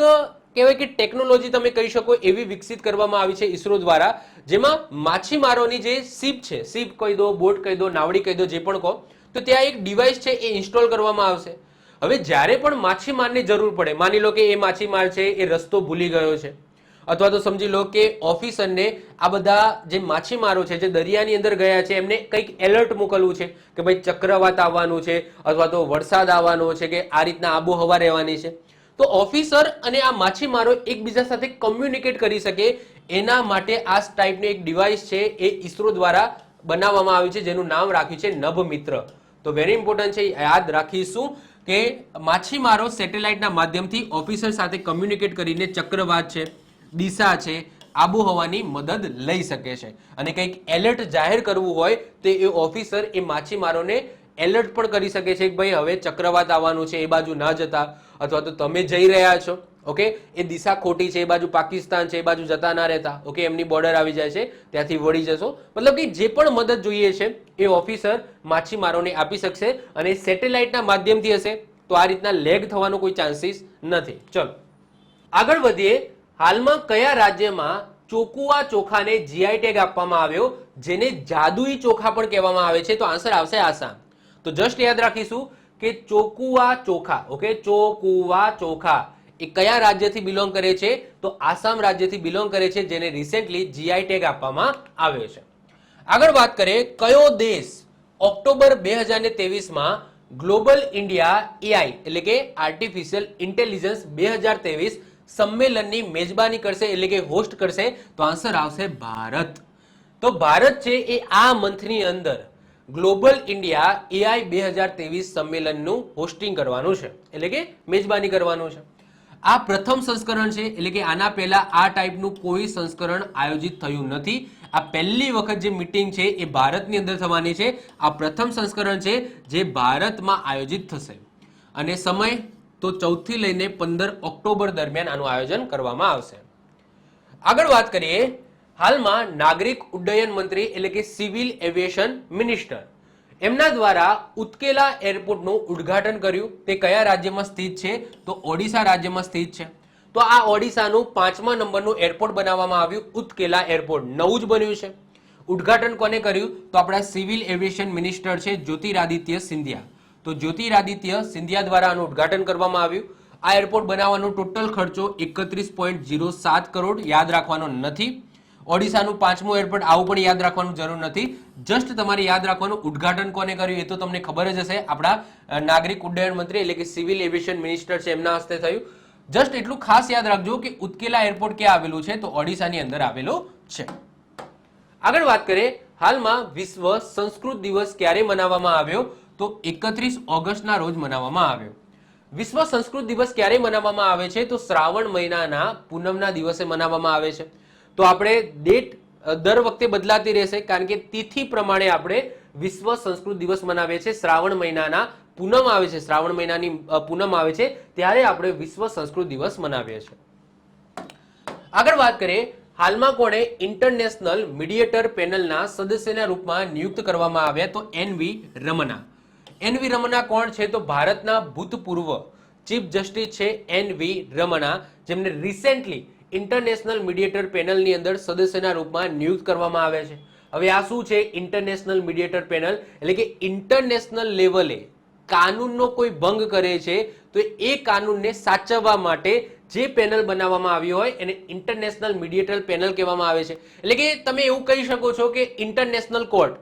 કહેવાય કે ટેકનોલોજી તમે કહી શકો એવી વિકસિત કરવામાં આવી છે ઈસરો દ્વારા, જેમાં માછીમારોની જે શિપ છે, શિપ કહી દો, બોટ કહી દો, નાવડી કહી દો, જે પણ કહો, તો ત્યાં એક ડિવાઇસ છે એ ઇન્સ્ટોલ કરવામાં આવશે. હવે જ્યારે પણ માછીમારની જરૂર પડે, માની લો કે એ માછીમાર છે એ રસ્તો ભૂલી ગયો છે, અથવા તો સમજી લો કે ઓફિસરને આ બધા જે માછીમારો છે જે દરિયાની અંદર ગયા છે એમને કંઈક એલર્ટ મોકલવું છે કે ભાઈ ચક્રવાત આવવાનું છે અથવા તો વરસાદ આવવાનો છે કે આ રીતના આબોહવા રહેવાની છે, તો ઓફિસર અને આ માછીમારો એકબીજા સાથે કમ્યુનિકેટ કરી શકે એના માટે આ ટાઈપની એક ડિવાઇસ છે એ ઈસરો દ્વારા બનાવવામાં આવી છે, જેનું નામ રાખ્યું છે નભ મિત્ર. તો વેરી ઇમ્પોર્ટન્ટ છે, યાદ રાખીશું કે માછીમારો સેટેલાઇટના માધ્યમથી ઓફિસર સાથે કમ્યુનિકેટ કરીને ચક્રવાત છે, દિશા છે, આબોહવાની મદદ લઈ શકે છે. અને કંઈક એલર્ટ જાહેર કરવું હોય તો એ ઓફિસર એ માછીમારોને એલર્ટ પણ કરી શકે છે કે ભાઈ હવે ચક્રવાત આવવાનું છે, એ બાજુ ના જતા, અથવા તો તમે જઈ રહ્યા છો, ઓકે, એ દિશા ખોટી છે, એ બાજુ પાકિસ્તાન છે, એ બાજુ જતા ના રહેતા, ઓકે, એમની બોર્ડર આવી જાય છે, ત્યાંથી વળી જશો. મતલબ કે જે પણ મદદ જોઈએ છે એ ઓફિસર માછીમારોને આપી શકશે અને સેટેલાઇટના માધ્યમથી હશે તો આ રીતના લેગ થવાનો કોઈ ચાન્સીસ નથી. ચલો આગળ વધીએ. હાલમાં કયા રાજ્યમાં ચોકુઆ ચોખાને જીઆઈ ટેગ આપવામાં આવ્યો, જેને જાદુઈ ચોખા પણ કહેવામાં આવે છે? તો આન્સર આવશે આસામ. તો જસ્ટ યાદ રાખીશું કે ચોકુઆ ચોખા, ઓકે, ચોકુઆ ચોખા એ કયા રાજ્યથી બિલોંગ કરે છે? તો આસામ રાજ્યથી બિલોંગ કરે છે, જેને રિસેન્ટલી જીઆઈ ટેગ આપવામાં આવ્યો છે. આગળ વાત કરીએ, કયો દેશ ઓક્ટોબર 2023માં ગ્લોબલ ઇન્ડિયા એઆઈ એટલે કે આર્ટિફિશિયલ ઇન્ટેલિજન્સ 2023 સંમેલનની મેજબાની કરશે એટલે કે હોસ્ટ કરશે? તો આન્સર આવશે ભારત. તો ભારત છે એ આ મંથની અંદર ગ્લોબલ ઇન્ડિયા એઆઈ 2023 સંમેલનનું હોસ્ટિંગ કરવાનું છે એટલે કે મેજબાની કરવાનું છે. આ પ્રથમ સંસ્કરણ છે એટલે કે આના પહેલા આ ટાઈપનું કોઈ સંસ્કરણ આયોજિત થયું નથી. આ પહેલી વખત જે મીટિંગ છે એ ભારતની અંદર થવાની છે. આ પ્રથમ સંસ્કરણ છે જે ભારતમાં આયોજિત થશે અને સમય તો 14 થી લઈને 15 ઓક્ટોબર દરમિયાન આનું આયોજન કરવામાં આવશે. આગળ વાત કરીએ, હાલમાં નાગરિક ઉડ્ડયન મંત્રી એટલે કે સિવિલ એવિએશન મિનિસ્ટર એમના દ્વારા ઉત્કેલા એરપોર્ટનું ઉદ્ઘાટન કર્યું. તે કયા રાજ્યમાં સ્થિત છે? તો ઓડિશા રાજ્યમાં સ્થિત છે. તો આ ઓડિશાનું 5મા નંબરનું એરપોર્ટ બનાવવામાં આવ્યું, ઉત્કેલા એરપોર્ટ નવું જ બન્યું છે. ઉદ્ઘાટન કોને કર્યું? તો આપણા સિવિલ એવિએશન મિનિસ્ટર છે જ્યોતિરાદિત્ય સિંધિયા. તો જ્યોતિરાદિત્ય સિંધિયા દ્વારા આનું ઉદ્ઘાટન કરવામાં આવ્યું. આ એરપોર્ટ બનાવવાનો ટોટલ ખર્ચો 31.07 કરોડ. યાદ રાખવાનો નથી. ઓડિશાનું 5મું એરપોર્ટ આવું પણ યાદ રાખવાનું જરૂર નથી. જસ્ટ તમારે યાદ રાખવાનું ઉદ્ઘાટન કોને કર્યું એ તો તમને ખબર જ હશે. આપણા નાગરિક ઉડ્ડયન મંત્રી એટલે કે સિવિલ એવિએશન મિનિસ્ટર છે એમના હસ્તે થયું. જસ્ટ એટલું ખાસ યાદ રાખજો કે ઉત્કેલા એરપોર્ટ ક્યાં આવેલું છે? તો ઓડિશાની અંદર આવેલું છે. આગળ વાત કરીએ, હાલમાં વિશ્વ સંસ્કૃત દિવસ ક્યારે મનાવવામાં આવ્યો? તો 31 ઓગસ્ટના રોજ મનાવવામાં આવ્યો. વિશ્વ સંસ્કૃત દિવસ ક્યારે મનાવવામાં આવે છે? તો શ્રાવણ મહિનાના પૂનમના દિવસે મનાવવામાં આવે છે. તો આપણે ડેટ દર વખતે બદલાતી રહેશે કારણ કે તિથિ પ્રમાણે આપણે વિશ્વ સંસ્કૃત દિવસ મનાવીએ છીએ. શ્રાવણ મહિનાના પૂનમ આવે છે, શ્રાવણ મહિનાની પૂનમ આવે છે ત્યારે આપણે વિશ્વ સંસ્કૃત દિવસ મનાવીએ છીએ. આગળ વાત કરીએ, હાલમાં કોણે ઇન્ટરનેશનલ મીડિયેટર પેનલના સદસ્યના રૂપમાં નિયુક્ત કરવામાં આવ્યા? તો એનવી રમના. એનવી રમના કોણ છે? તો ભારતના ભૂતપૂર્વ ચીફ જસ્ટિસ છે એનવી રમના, જેમને રિસેન્ટલી ઇન્ટરનેશનલ મીડિયેટર પેનલની અંદર સદસ્યના રૂપમાં નિયુક્ત કરવામાં આવ્યા છે. હવે આ શું છે ઇન્ટરનેશનલ મીડિયેટર પેનલ? એટલે કે ઇન્ટરનેશનલ લેવલે કાનૂનનો કોઈ ભંગ કરે છે તો એ કાનૂનને સાચવવા માટે જે પેનલ બનાવવામાં આવ્યું હોય એને ઇન્ટરનેશનલ મીડિયેટર પેનલ કહેવામાં આવે છે. એટલે કે તમે એવું કહી શકો છો કે ઇન્ટરનેશનલ કોર્ટ,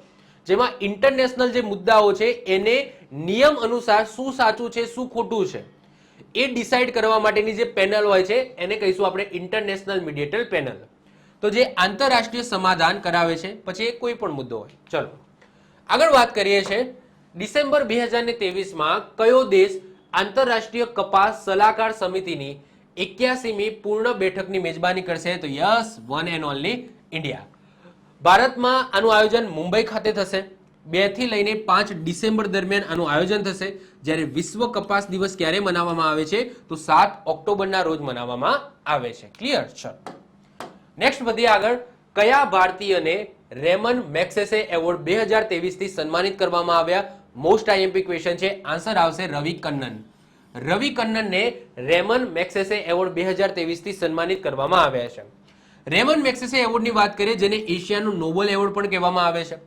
જેમાં ઇન્ટરનેશનલ જે મુદ્દાઓ છે એને નિયમ અનુસાર શું સાચું છે શું ખોટું છે એ ડિસાઇડ કરવા માટેની જે પેનલ હોય છે એને કહીશું આપણે ઇન્ટરનેશનલ મીડિયેટર પેનલ. તો જે આંતરરાષ્ટ્રીય સમાધાન કરાવે છે પછી એ કોઈ પણ મુદ્દો હોય. ચલો આગળ વાત કરીએ છીએ, ડિસેમ્બર 2023માં કયો દેશ આંતરરાષ્ટ્રીય કપાસ સલાહકાર સમિતિની 81મી પૂર્ણ બેઠકની મેજબાની કરશે? તો yes, one and only India. ભારતમાં આનું આયોજન મુંબઈ ખાતે થશે. 2 થી લઈને 5 ડિસેમ્બર દરમિયાન આનું આયોજન થશે. જ્યારે વિશ્વ કપાસ દિવસ ક્યારે મનાવવામાં આવે છે? તો 7 ઓક્ટોબરના રોજ મનાવવામાં આવે છે. ક્લિયર છે. નેક્સ્ટ વધીએ આગળ, કયા ભારતીયને રેમન મેગ્સેસે એવોર્ડ 2023 થી સન્માનિત કરવામાં આવ્યા? મોસ્ટ આઈએમપી ક્વેશ્ચન છે. આન્સર આવશે રવિ કન્નન. રવિ કન્નનને રેમન મેગ્સેસે એવોર્ડ 2023 થી સન્માનિત કરવામાં આવ્યા છે. રેમન મેગ્સેસે એવોર્ડની વાત કરીએ જેને એશિયાનું નોબેલ એવોર્ડ પણ કહેવામાં આવે છે.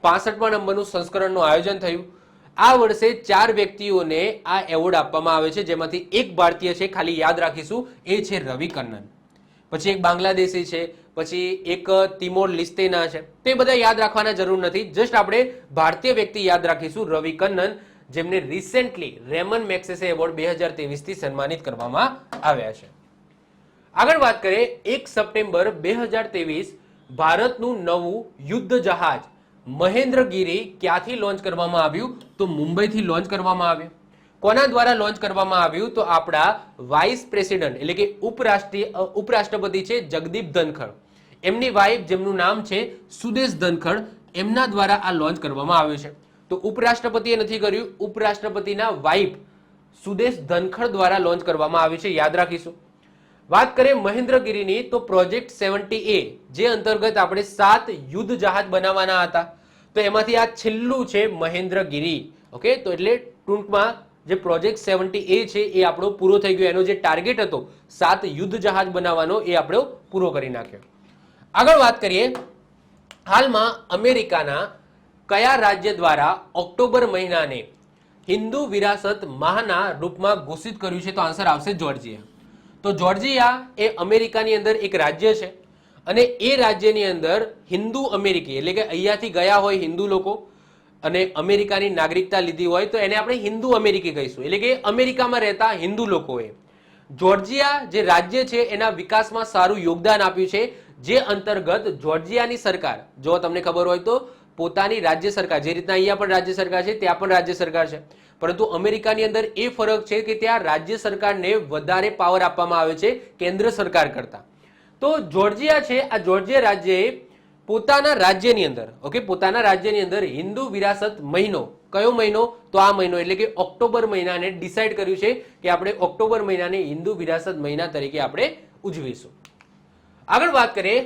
65મા નંબરનું સંસ્કરણનું આયોજન થયું. આ વર્ષે 4 વ્યક્તિઓને આ એવોર્ડ આપવામાં આવે છે, જેમાંથી એક ભારતીય છે, ખાલી યાદ રાખીશું, એ છે રવિ કન્નન. પછી એક બાંગ્લાદેશી છે, પછી એક તિમોર લિસ્તેના છે. તો એ બધા યાદ રાખવાના જરૂર નથી. જસ્ટ આપણે ભારતીય વ્યક્તિ યાદ રાખીશું, રવિ કન્નન, જેમને રિસેન્ટલી રેમન મેગ્સેસે એવોર્ડ 2023 થી સન્માનિત કરવામાં આવ્યા છે. આગળ વાત કરીએ, 1 સપ્ટેમ્બર 2023 ભારતનું નવું યુદ્ધ જહાજ મહેન્દ્રગીરી ક્યાંથી લોન્ચ કરવામાં આવ્યું? તો મુંબઈથી લોન્ચ કરવામાં આવ્યું. કોના દ્વારા લોન્ચ કરવામાં આવ્યું? તો આપણા વાઇસ પ્રેસિડેન્ટ એટલે કે ઉપરાષ્ટ્રપતિ છે જગદીપ ધનખડ, એમની વાઇફ જેમનું નામ છે સુદેશ ધનખડ, એમના દ્વારા આ લોન્ચ કરવામાં આવ્યું છે. તો ઉપરાષ્ટ્રપતિએ નથી કર્યું, ઉપરાષ્ટ્રપતિના વાઇફ સુદેશ ધનખડ દ્વારા લોન્ચ કરવામાં આવ્યું છે. યાદ રાખીશું. વાત કરીએ મહેન્દ્રગીરીની તો પ્રોજેક્ટ 70A જે અંતર્ગત આપણે 7 યુદ્ધ જહાજ બનાવવાના હતા, તો એમાંથી આ છેલ્લું છે મહેન્દ્રગીરી. ઓકે, તો એટલે ટૂંકમાં જે પ્રોજેક્ટ 70A છે એ આપણો પૂરો થઈ ગયો. એનો જે ટાર્ગેટ હતો 7 યુદ્ધ જહાજ બનાવવાનો એ આપણે પૂરો કરી નાખ્યો. આગળ વાત કરીએ, હાલમાં અમેરિકાના કયા રાજ્ય દ્વારા ઓક્ટોબર મહિનાને હિન્દુ વિરાસત માહના રૂપમાં ઘોષિત કર્યું છે? તો આન્સર આવશે જોર્જિયા. તો જોર્જિયા એ અમેરિકાની અંદર એક રાજ્ય છે અને એ રાજ્યની અંદર હિન્દુ અમેરિકી એટલે કે અહીંયાથી ગયા હોય હિન્દુ લોકો અને અમેરિકાની નાગરિકતા લીધી હોય તો એને આપણે હિન્દુ અમેરિકી કહીશું, એટલે કે અમેરિકામાં રહેતા હિન્દુ લોકોએ જોર્જિયા જે રાજ્ય છે એના વિકાસમાં સારું યોગદાન આપ્યું છે, જે અંતર્ગત જોર્જિયાની સરકાર, જો તમને ખબર હોય તો પોતાની રાજ્ય સરકાર, જે રીતના અહીંયા પણ રાજ્ય સરકાર છે ત્યાં પણ રાજ્ય સરકાર છે, પરંતુ અમેરિકાની અંદર એ ફરક છે કે ત્યાં રાજ્ય સરકારને વધારે પાવર આપવામાં આવે છે કેન્દ્ર સરકાર કરતા. તો જોર્જિયા છે, આ જોર્જિયા રાજ્યએ પોતાના રાજ્યની અંદર, ઓકે, પોતાના રાજ્યની અંદર હિન્દુ વિરાસત મહિનો, કયો મહિનો? તો આ મહિનો એટલે કે ઓક્ટોબર મહિનાને ડિસાઈડ કર્યું છે કે આપણે ઓક્ટોબર મહિનાને હિન્દુ વિરાસત મહિના તરીકે આપણે ઉજવીશું. આગળ વાત કરીએ,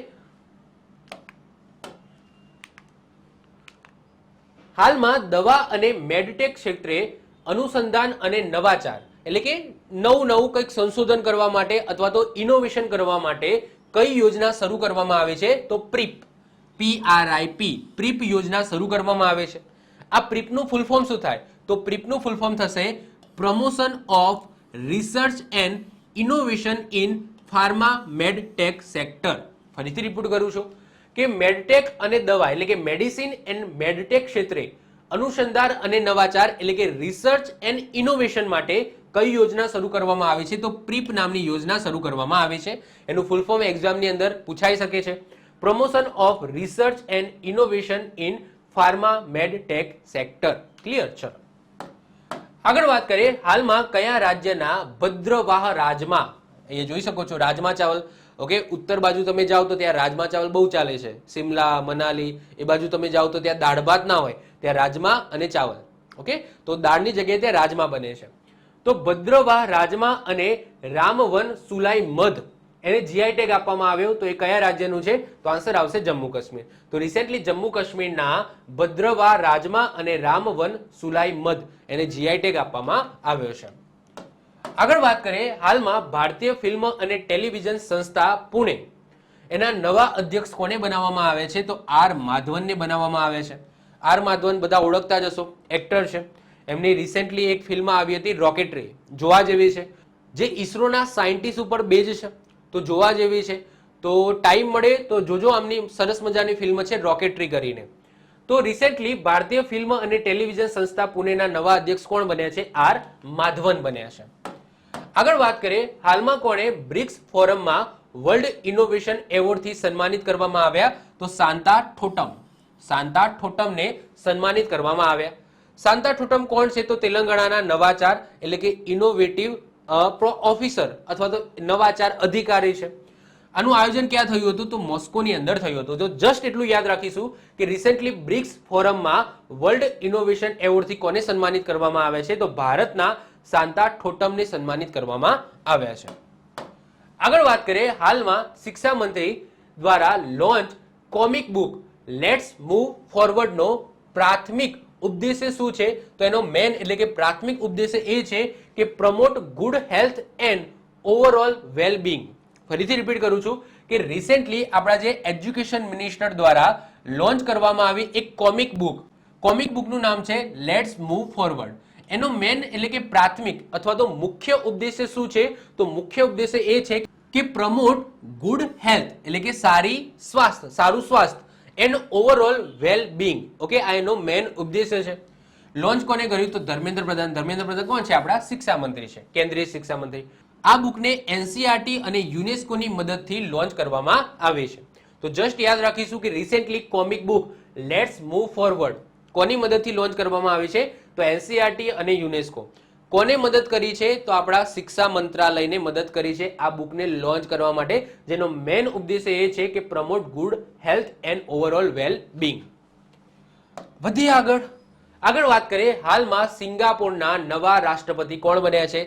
હાલમાં દવા અને મેડટેક ક્ષેત્રે અનુસંધાન અને નવાચાર એટલે કે નવું કંઈક સંશોધન કરવા માટે અથવા તો ઇનોવેશન કરવા માટે કઈ યોજના શરૂ કરવામાં આવે છે? તો પ્રીપ, PRIP યોજના શરૂ કરવામાં આવે છે. આ પ્રીપનું ફૂલ ફોર્મ શું થાય? તો પ્રીપનું ફૂલ ફોર્મ થશે promotion of research and innovation in pharma medtech sector. ફરીથી રિપીટ કરું છું કે મેડટેક અને દવા એટલે કે મેડિસિન એન્ડ મેડટેક ક્ષેત્રે અનુસંધાન અને નવાચાર એટલે કે રિસર્ચ એન્ડ ઇનોવેશન માટે કઈ યોજના શરૂ કરવામાં આવી છે? તો પ્રીપ નામની યોજના શરૂ કરવામાં આવી છે. એનું ફૂલ ફોર્મ એક્ઝામની અંદર પૂછાઈ શકે છે, promotion of research and innovation in pharma medtech sector. Clear? ચલો આગળ વાત કરીએ, હાલમાં કયા રાજ્યના ભદ્રવાહ રાજમા, અહીંયા જોઈ શકો છો રાજમા ચાવલ, ઓકે, ઉત્તર બાજુ તમે જાઓ તો ત્યાં રાજમા ચાવલ બહુ ચાલે છે, સિમલા, મનાલી એ બાજુ તમે જાઓ તો ત્યાં દાળ ભાત ના હોય, ત્યાં રાજમા અને ચાવલ, ઓકે, તો દાળની જગ્યાએ ત્યાં રાજમા બને છે. તો ભદ્રવાહ રાજમા અને રામવન સુલાઈ મધ એને જીઆઈ ટેગ આપવામાં આવ્યો, તો એ કયા રાજ્યનું છે? તો આન્સર આવશે જમ્મુ કાશ્મીર. તો રિસેન્ટલી જમ્મુ કાશ્મીરના ભદ્રવાહ રાજમા અને રામવન સુલાઈ મધ એને જીઆઈ ટેગ આપવામાં આવ્યો છે. આગળ વાત કરીએ, હાલમાં ભારતીય ફિલ્મ અને ટેલિવિઝન સંસ્થા પુણે એના નવા અધ્યક્ષ કોને બનાવવામાં આવે છે? તો આર માધવનને બનાવવામાં આવે છે. આર માધવન બધા ઓળખતા જ હશો, એક્ટર છે. એમની રિસેન્ટલી એક ફિલ્મ આવી હતી રોકેટરી, જોવા જેવી છે, જે ઈસરોના સાયન્ટિસ્ટ ઉપર બેઝ છે, તો જોવા જેવી છે. તો ટાઈમ મળે તો જોજો, આમની સરસ મજાની ફિલ્મ છે રોકેટરી કરીને. તો રિસેન્ટલી ભારતીય ફિલ્મ અને ટેલિવિઝન સંસ્થા પુણેના નવા અધ્યક્ષ કોણ બન્યા છે? આર માધવન બન્યા છે. આગળ વાત કરીએ, હાલમાં કોણે બ્રિક્સ ફોરમમાં વર્લ્ડ ઇનોવેશન એવોર્ડથી સન્માનિત કરવામાં આવ્યા? તો શાંતા ઠોટમ, શાંતા ઠોટમને સન્માનિત કરવામાં આવ્યા. શાંતા ઠોટમ કોણ છે? તો તેલંગાણાના નવાચાર એટલે કે ઇનોવેટિવ ઓફિસર અથવા તો નવાચાર અધિકારી છે. આનું આયોજન ક્યાં થયું હતું? તો મોસ્કોની અંદર થયું હતું. તો જસ્ટ એટલું યાદ રાખીશું કે રિસેન્ટલી બ્રિક્સ ફોરમમાં વર્લ્ડ ઇનોવેશન એવોર્ડથી કોને સન્માનિત કરવામાં આવે છે? તો ભારતના શાંતા ઠોટમને સન્માનિત કરવામાં આવ્યા છે. આગળ વાત કરીએ, હાલમાં શિક્ષા મંત્રી દ્વારા launch comic book let's move ફોરવર્ડનો પ્રાથમિક ઉદ્દેશ્ય શું છે? તો એનો મેન એટલે કે પ્રાથમિક ઉદ્દેશ્ય એ છે કે promote good health and overall wellbeing. ફરીથી રિપીટ કરું છું કે રિસેન્ટલી આપણા જે એજ્યુકેશન મિનિસ્ટર દ્વારા લોન્ચ કરવામાં આવી એક કોમિક બુક, કોમિક બુકનું નામ છે લેટ્સ મૂવ ફોરવર્ડ. એનો મેન એટલે કે પ્રાથમિક અથવા તો મુખ્ય ઉદ્દેશ્ય શું છે? તો મુખ્ય ઉદ્દેશ્ય એ છે કે પ્રમોટ ગુડ હેલ્થ એટલે કે સારી સ્વાસ્થ્ય, સારું સ્વાસ્થ્ય and overall well Bing. Okay, આ એનો મેન ઉદ્દેશ્ય છે. લોન્ચ કોને કર્યું? તો ધર્મેન્દ્ર પ્રધાન. ધર્મેન્દ્ર પ્રધાન કોણ છે? આપણા શિક્ષા મંત્રી છે, કેન્દ્રીય શિક્ષા મંત્રી. આ બુકને એનસીઆરટી અને યુનેસ્કોની મદદથી લોન્ચ કરવામાં આવી છે. તો જસ્ટ યાદ રાખીશું કે recently comic book let's move forward કોની મદદથી લોન્ચ કરવામાં આવી છે? તો એનસીઆરટી અને યુનેસ્કો. કોને મદદ કરી છે? તો આપણા શિક્ષા મંત્રાલયને મદદ કરી છે આ બુકને લોન્ચ કરવા માટે, જેનો મેન ઉદ્દેશ્ય એ છે કે promote good health and overall well Bing. વધીએ આગળ વાત કરીએ, હાલમાં સિંગાપોરના નવા રાષ્ટ્રપતિ કોણ બન્યા છે?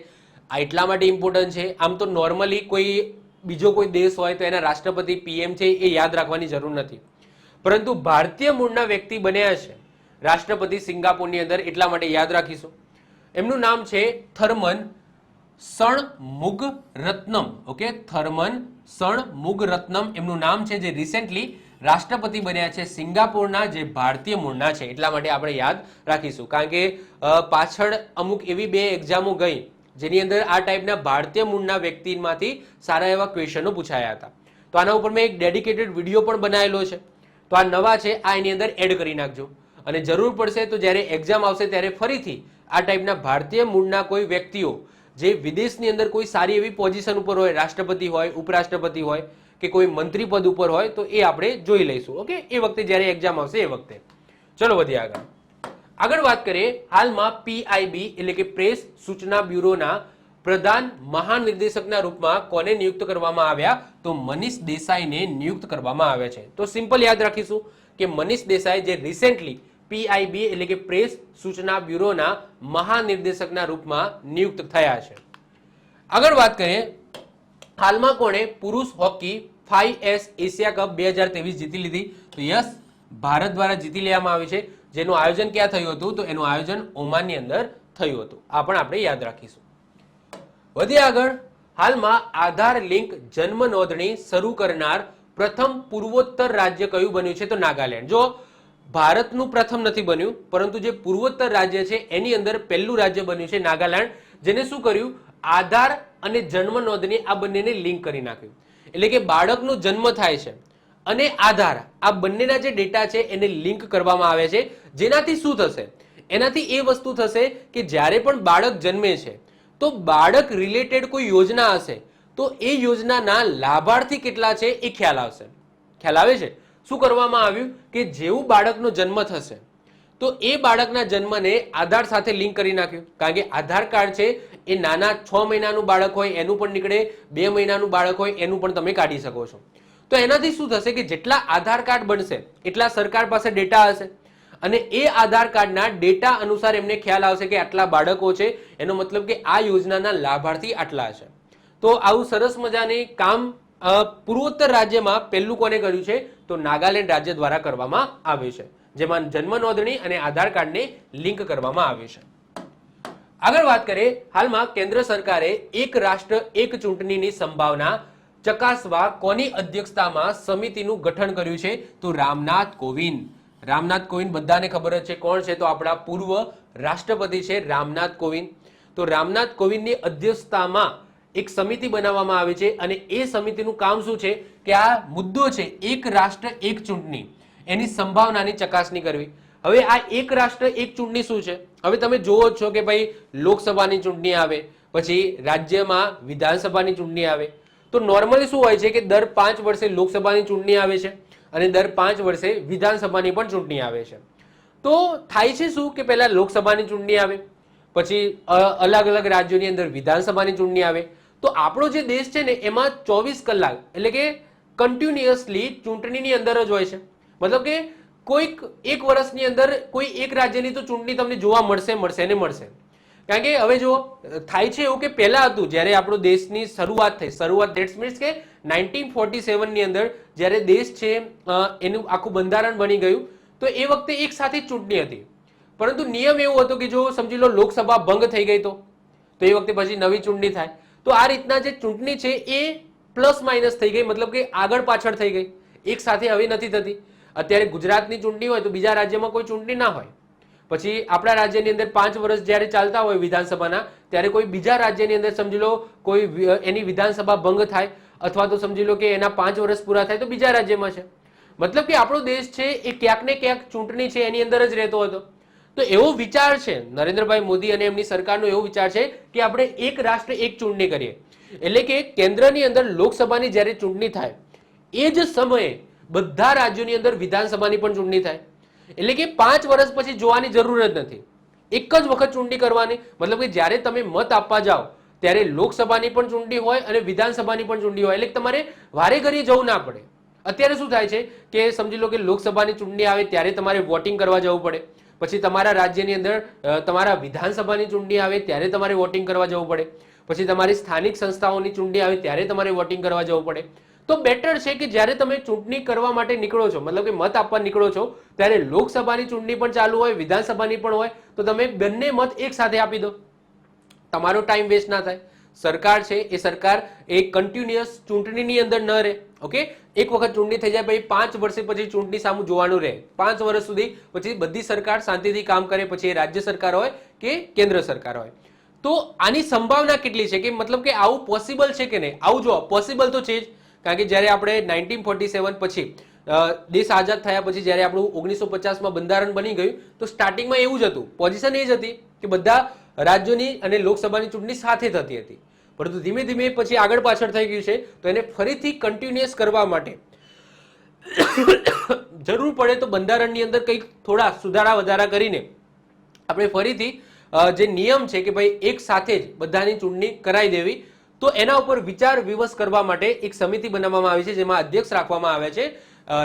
આ એટલા માટે ઇમ્પોર્ટન્ટ છે. આમ તો નોર્મલી કોઈ બીજો કોઈ દેશ હોય તો એના રાષ્ટ્રપતિ પીએમ છે એ યાદ રાખવાની જરૂર નથી, પરંતુ ભારતીય મૂળના વ્યક્તિ બન્યા છે રાષ્ટ્રપતિ સિંગાપોરની અંદર, એટલા માટે યાદ રાખીશું. એમનું નામ છે થર્મન ષણમુગરત્નમ. ઓકે, થર્મન ષણમુગરત્નમ એમનું નામ છે, જે રિસેન્ટલી રાષ્ટ્રપતિ બન્યા છે સિંગાપોરના, જે ભારતીય મૂળના છે. એટલા માટે આપણે યાદ રાખીશું, કારણ કે પાછળ અમુક એવી બે એક્ઝામો ગઈ જેની અંદર આ ટાઈપના ભારતીય મૂળના વ્યક્તિમાંથી સારા એવા ક્વેશ્ચનો પૂછાયા હતા. તો આના ઉપર મેં એક ડેડિકેટેડ વિડીયો પણ બનાવેલો છે. તો આ નવા છે, આ એની અંદર એડ કરી નાખજો. અને જરૂર પડશે તો જ્યારે એક્ઝામ આવશે ત્યારે ફરીથી આ ટાઈપના ભારતીય મૂળના કોઈ વ્યક્તિઓ જે વિદેશની અંદર કોઈ સારી એવી પોઝિશન ઉપર હોય, રાષ્ટ્રપતિ હોય, ઉપરાષ્ટ્રપતિ હોય કે કોઈ મંત્રી પદ ઉપર હોય તો એ આપણે જોઈ લઈશું. ઓકે, એ વખતે જ્યારે એક્ઝામ આવશે એ વખતે. ચલો વધીએ આગળ વાત કરીએ. હાલમાં PIB એટલે કે પ્રેસ સૂચના બ્યુરોના પ્રધાન મહાનિર્દેશકના રૂપમાં કોને નિયુક્ત કરવામાં આવ્યા? તો મનીષ દેસાઈને નિયુક્ત કરવામાં આવ્યા છે. તો સિમ્પલ યાદ રાખીશું કે મનીષ દેસાઈ જે રિસેન્ટલી PIB એટલે કે પ્રેસ સૂચના બ્યુરોના મહાનિર્દેશકના રૂપમાં નિયુક્ત થયા છે. આગળ વાત કરીએ. હાલમાં કોણે પુરુષ હોકી 5S એશિયા કપ 2023 જીતી લીધી? તો યસ, ભારત દ્વારા જીતી લેવામાં આવી છે. જેનું આયોજન ક્યાં થયું હતું? તો એનું આયોજન ઓમાનની અંદર થયું હતું. આ પણ આપણે યાદ રાખીશું. વધીએ આગળ. હાલમાં આધાર લિંક જન્મ નોંધણી શરૂ કરનાર પ્રથમ પૂર્વોત્તર રાજ્ય કયું બન્યું છે? તો નાગાલેન્ડ. જો ભારતનું પ્રથમ નથી બન્યું, પરંતુ જે પૂર્વોત્તર રાજ્ય છે એની અંદર પહેલું રાજ્ય બન્યું છે નાગાલેન્ડ, જેને શું કર્યું? આધાર અને જન્મ નોંધણી આ બંનેને લિંક કરી નાખ્યું. એટલે કે બાળકનો જન્મ થાય છે અને આધાર, આ બંનેના જે ડેટા છે એને લિંક કરવામાં આવે છે. જેનાથી શું થશે? એનાથી એ વસ્તુ થશે કે જ્યારે પણ બાળક જન્મે છે તો બાળક રિલેટેડ કોઈ યોજના હશે તો એ યોજનાના લાભાર્થી કેટલા છે એ ખ્યાલ આવશે. ખ્યાલ આવે છે? શું કરવામાં આવ્યું કે જેવું બાળકનો જન્મ થશે તો એ બાળકના જન્મને આધાર સાથે લિંક કરી નાખ્યું. કારણ કે આધાર કાર્ડ છે એ નાના 6 મહિનાનું બાળક હોય એનું પણ નીકળે, 2 મહિનાનું બાળક હોય એનું પણ તમે કાઢી શકો છો. તો એનાથી શું થશે કે જેટલા આધાર કાર્ડ બનશે એટલા સરકાર પાસે ડેટા હશે અને એ આધાર કાર્ડના ડેટા અનુસાર એમને ખ્યાલ આવશે કે આટલા બાળકો છે, એનો મતલબ કે આ યોજનાના લાભાર્થી આટલા છે. તો આવું સરસ મજાની કામ પૂર્વોત્તર રાજ્યમાં પહેલું કોને કર્યું છે? તો નાગાલેન્ડ રાજ્ય દ્વારા કરવામાં આવ્યું છે, જેમાં જન્મ નોંધણી અને આધાર કાર્ડને લિંક કરવામાં આવ્યું છે. આગળ વાત કરીએ. હાલમાં કેન્દ્ર સરકારે એક રાષ્ટ્ર એક ચૂંટણીની સંભાવના ચકાસવા કોની અધ્યક્ષતામાં સમિતિનું ગઠન કર્યું છે? તો રામનાથ કોવિંદ. રામનાથ કોવિંદ બધાને ખબર જ છે કોણ છે? તો આપણા પૂર્વ રાષ્ટ્રપતિ છે રામનાથ કોવિંદ. તો રામનાથ કોવિંદની અધ્યક્ષતામાં એક સમિતિ બનાવવામાં આવી છે અને એ સમિતિનું કામ શું છે કે આ મુદ્દો છે એક રાષ્ટ્ર એક ચૂંટણી, એની સંભાવનાની ચકાસણી કરવી. હવે આ એક રાષ્ટ્ર એક ચૂંટણી શું છે? હવે તમે જોવો છો કે ભાઈ લોકસભાની ચૂંટણી આવે, પછી રાજ્યમાં વિધાનસભાની ચૂંટણી આવે. તો નોર્મલી શું હોય છે કે દર 5 વર્ષે લોકસભાની ચૂંટણી આવે છે અને દર 5 વર્ષે વિધાનસભાની પણ ચૂંટણી આવે છે. તો થાય છે શું કે પહેલા લોકસભાની ચૂંટણી આવે, પછી અલગ અલગ રાજ્યોની અંદર વિધાનસભાની ચૂંટણી આવે. તો આપણો જે દેશ છે ને એમાં 24 કલાક એટલે કે કન્ટિન્યુઅસલી ચૂંટણીની અંદર જ હોય છે. મતલબ કે કોઈક એક વર્ષની અંદર કોઈ એક રાજ્યની તો ચૂંટણી તમને જોવા મળશે ને મળશે. કારણ કે હવે જો થાય છે એવું કે પહેલા હતું જ્યારે આપણો દેશની શરૂઆત થઈ, શરૂઆત ધેટ્સ મીન્સ કે 1947 ની અંદર જ્યારે દેશ છે એનું આખું બંધારણ બની ગયું તો એ વખતે એક સાથે ચૂંટણી હતી. પરંતુ નિયમ એવો હતો કે જો સમજી લો લોકસભા ભંગ થઈ ગઈ તો એ વખતે પછી નવી ચૂંટણી થાય. તો આ રીતના જે ચૂંટણી છે એ પ્લસ માઇનસ થઈ ગઈ, મતલબ કે આગળ પાછળ થઈ ગઈ, એક સાથે હવે નથી થતી. અત્યારે ગુજરાતની ચૂંટણી હોય તો બીજા રાજ્યમાં કોઈ ચૂંટણી ના હોય. પછી આપણા રાજ્યની અંદર 5 વર્ષ જ્યારે ચાલતા હોય વિધાનસભાના, ત્યારે કોઈ બીજા રાજ્યની અંદર સમજી લો કોઈ એની વિધાનસભા ભંગ થાય અથવા તો સમજી લો કે એના 5 વર્ષ પૂરા થાય તો બીજા રાજ્યમાં છે. મતલબ કે આપણો દેશ છે એ ક્યાંક ને ક્યાંક ચૂંટણી છે એની અંદર જ રહેતો હતો. તો એવો વિચાર છે નરેન્દ્રભાઈ મોદી અને એમની સરકારનો એવો વિચાર છે કે આપણે એક રાષ્ટ્ર એક ચૂંટણી કરીએ. એટલે કે કેન્દ્રની અંદર લોકસભાની જ્યારે ચૂંટણી થાય એ જ સમયે બધા રાજ્યોની અંદર વિધાનસભાની પણ ચૂંટણી થાય. એટલે કે 5 વર્ષ પછી જોવાની જરૂર જ નથી, એક જ વખત ચૂંટણી કરવાની. મતલબ કે જ્યારે તમે મત આપવા જાઓ ત્યારે લોકસભાની પણ ચૂંટણી હોય અને વિધાનસભાની પણ ચૂંટણી હોય, એટલે તમારે વારે ઘડી જવું ના પડે. અત્યારે શું થાય છે કે સમજી લો કે લોકસભાની ચૂંટણી આવે ત્યારે તમારે વોટિંગ કરવા જવું પડે, પછી તમારા રાજ્યની અંદર તમારા વિધાનસભાની ચૂંટણી આવે ત્યારે તમારે વોટિંગ કરવા જવું પડે, પછી તમારી સ્થાનિક સંસ્થાઓની ચૂંટણી આવે ત્યારે તમારે વોટિંગ કરવા જવું પડે. તો બેટર છે કે જ્યારે તમે ચૂંટણી કરવા માટે નીકળો છો, મતલબ કે મત આપવા નીકળો છો, ત્યારે લોકસભાની ચૂંટણી પણ ચાલુ હોય, વિધાનસભાની પણ હોય, તો તમે બંને મત એક સાથે આપી દો, તમારો ટાઈમ વેસ્ટ ના થાય. સરકાર છે એ સરકાર એ કન્ટિન્યુઅસ ચૂંટણીની અંદર ન રહે. ઓકે, એક વખત ચૂંટણી થઈ જાય પછી 5 વર્ષ પછી ચૂંટણી સામું જોવાનું રહે, 5 વર્ષ સુધી પછી બધી સરકાર શાંતિથી કામ કરે, પછી એ રાજ્ય સરકાર હોય કે કેન્દ્ર સરકાર હોય. તો આની સંભાવના કેટલી છે કે મતલબ કે આવું પોસિબલ છે કે નહીં? આવું જો પોસિબલ તો છે જ, કારણ કે જ્યારે આપણે 1947 પછી દેશ આઝાદ થયા પછી જ્યારે આપણું 1950માં બંધારણ બની ગયું તો સ્ટાર્ટિંગમાં એવું જ હતું, પોઝિશન એ જ હતી કે બધા રાજ્યોની અને લોકસભાની ચૂંટણી સાથે થતી હતી, પરંતુ ધીમે ધીમે પછી આગળ પાછળ થઈ ગયું છે. તો એને ફરીથી કન્ટિન્યુઅસ કરવા માટે જરૂર પડે તો બંધારણની અંદર કંઈક થોડા સુધારા વધારા કરીને આપણે ફરીથી જે નિયમ છે કે ભાઈ એક સાથે જ બધાની ચૂંટણી કરાવી દેવી, તો એના ઉપર વિચાર વિમર્શ કરવા માટે એક સમિતિ બનાવવામાં આવી છે જેમાં અધ્યક્ષ રાખવામાં આવે છે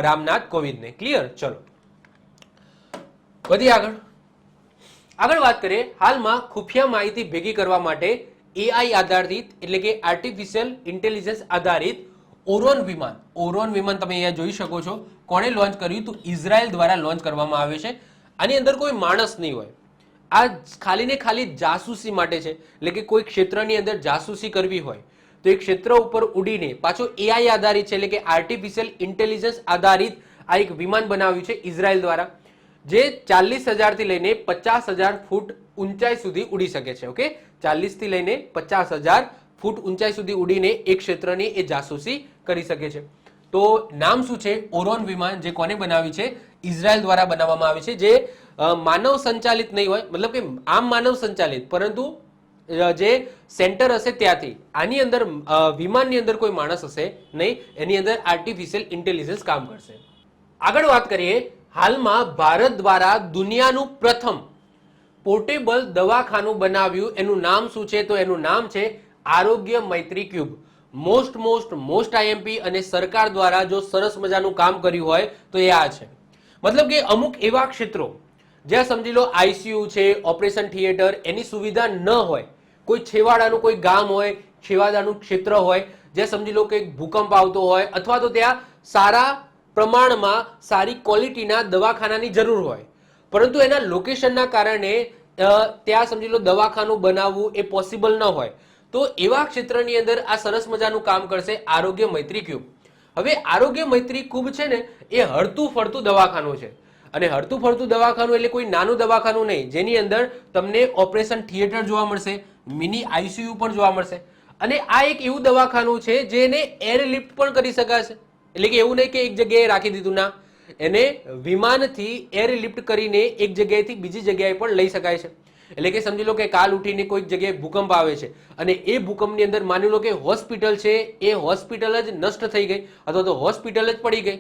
રામનાથ કોવિંદને. ક્લિયર? ચલો વધી આગળ વાત કરીએ. હાલમાં ખુફિયા માહિતી ભેગી કરવા માટે એઆઈ આધારિત એટલે કે આર્ટિફિશિયલ ઇન્ટેલિજન્સ આધારિત ઓરોન વિમાન તમે અહીંયા જોઈ શકો છો. કોણે લોન્ચ કર્યું? તો ઇઝરાયલ દ્વારા લોન્ચ કરવામાં આવ્યું છે. આની અંદર કોઈ માણસ નહીં હોય, આ ખાલી ને ખાલી જાસૂસી માટે છે. એટલે કે કોઈ ક્ષેત્રની અંદર જાસૂસી કરવી હોય તો એ ક્ષેત્ર ઉપર ઉડીને પાછો એઆઈ આધારિત છે એટલે કે આર્ટિફિશિયલ ઇન્ટેલિજન્સ આધારિત આ એક વિમાન બનાવ્યું છે ઇઝરાયલ દ્વારા, જે 40,000 થી લઈને 50,000 ફૂટ ઊંચાઈ સુધી ઉડી શકે છે. ઓકે, 40 થી લઈને 50,000 ફૂટ ઊંચાઈ સુધી ઉડીને એક ક્ષેત્રની એ જાસૂસી કરી શકે છે. તો નામ શું છે? ઓરોન વિમાન. જે કોને બનાવી છે? ઇઝરાયલ દ્વારા બનાવવામાં આવી છે. જે માનવ સંચાલિત નહીં હોય, મતલબ કે આમ માનવ સંચાલિત, પરંતુ જે સેન્ટર હશે ત્યાંથી. આની અંદર વિમાનની અંદર કોઈ માણસ હશે નહીં, એની અંદર આર્ટિફિશિયલ ઇન્ટેલિજન્સ કામ કરશે. આગળ વાત કરીએ. હાલમાં ભારત દ્વારા દુનિયાનું પ્રથમ પોર્ટેબલ દવાખાનું બનાવ્યું. એનું નામ શું છે? તો એનું નામ છે આરોગ્ય મૈત્રી ક્યુબ. મોસ્ટ આઈએમપી અને સરકાર દ્વારા જો સરસ મજાનું કામ કર્યું હોય તો એ આ છે. મતલબ કે અમુક એવા ક્ષેત્રો જ્યાં સમજી લો આઈસીયુ છે, ઓપરેશન થિયેટર, એની સુવિધા ન હોય, કોઈ છેવાડાનું કોઈ ગામ હોય, છેવાડાનું ક્ષેત્ર હોય, જ્યાં સમજી લો કે ભૂકંપ આવતો હોય અથવા તો ત્યાં સારા પ્રમાણમાં સારી ક્વોલિટીના દવાખાનાની જરૂર હોય, પરંતુ એના લોકેશનના કારણે ત્યાં સમજી લો દવાખાનું બનાવવું એ પોસિબલ ન હોય, તો એવા ક્ષેત્રની અંદર આ સરસ મજાનું કામ કરશે આરોગ્ય મૈત્રી ક્યુબ. હવે આરોગ્ય મૈત્રી ક્યુબ છે ને એ હરતું ફરતું દવાખાનું છે. અને હરતું ફરતું દવાખાનું એટલે કોઈ નાનું દવાખાનું નહીં, જેની અંદર તમને ઓપરેશન થિયેટર જોવા મળશે, મિની આઈસીયુ પણ જોવા મળશે. અને આ એક એવું દવાખાનું છે જેને એરલિફ્ટ પણ કરી શકાશે. એટલે કે એવું નહીં કે એક જગ્યાએ રાખી દીધું, ના, એને વિમાનથી એરલિફ્ટ કરીને એક જગ્યાએથી બીજી જગ્યાએ પણ લઈ શકાય છે. એટલે કે સમજી લો કે કાલ ઉઠીને કોઈક જગ્યાએ ભૂકંપ આવે છે અને એ ભૂકંપની અંદર માની લો કે હોસ્પિટલ છે, એ હોસ્પિટલ જ નષ્ટ થઈ ગઈ અથવા તો હોસ્પિટલ જ પડી ગઈ,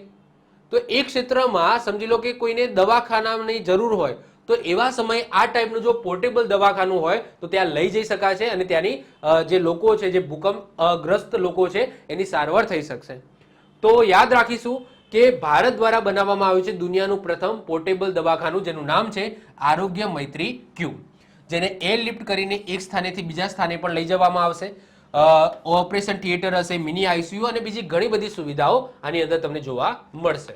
તો એ ક્ષેત્રમાં સમજી લો કે કોઈને દવાખાનાની જરૂર હોય તો એવા સમયે આ ટાઈપનું જો પોર્ટેબલ દવાખાનું હોય તો ત્યાં લઈ જઈ શકાશે અને ત્યાંની જે લોકો છે, જે ભૂકંપગ્રસ્ત લોકો છે, એની સારવાર થઈ શકશે. તો યાદ રાખીશું કે ભારત દ્વારા બનાવવામાં આવ્યું છે દુનિયાનું પ્રથમ પોર્ટેબલ દવાખાનું, જેનું નામ છે આરોગ્ય મૈત્રી ક્યુબ, જેને એરલિફ્ટ કરીને એક સ્થાનેથી બીજા સ્થાને પણ લઈ જવામાં આવશે. ઓપરેશન થિયેટર હશે, મિની આઈસીયુ અને બીજી ઘણી બધી સુવિધાઓ આની અંદર તમને જોવા મળશે.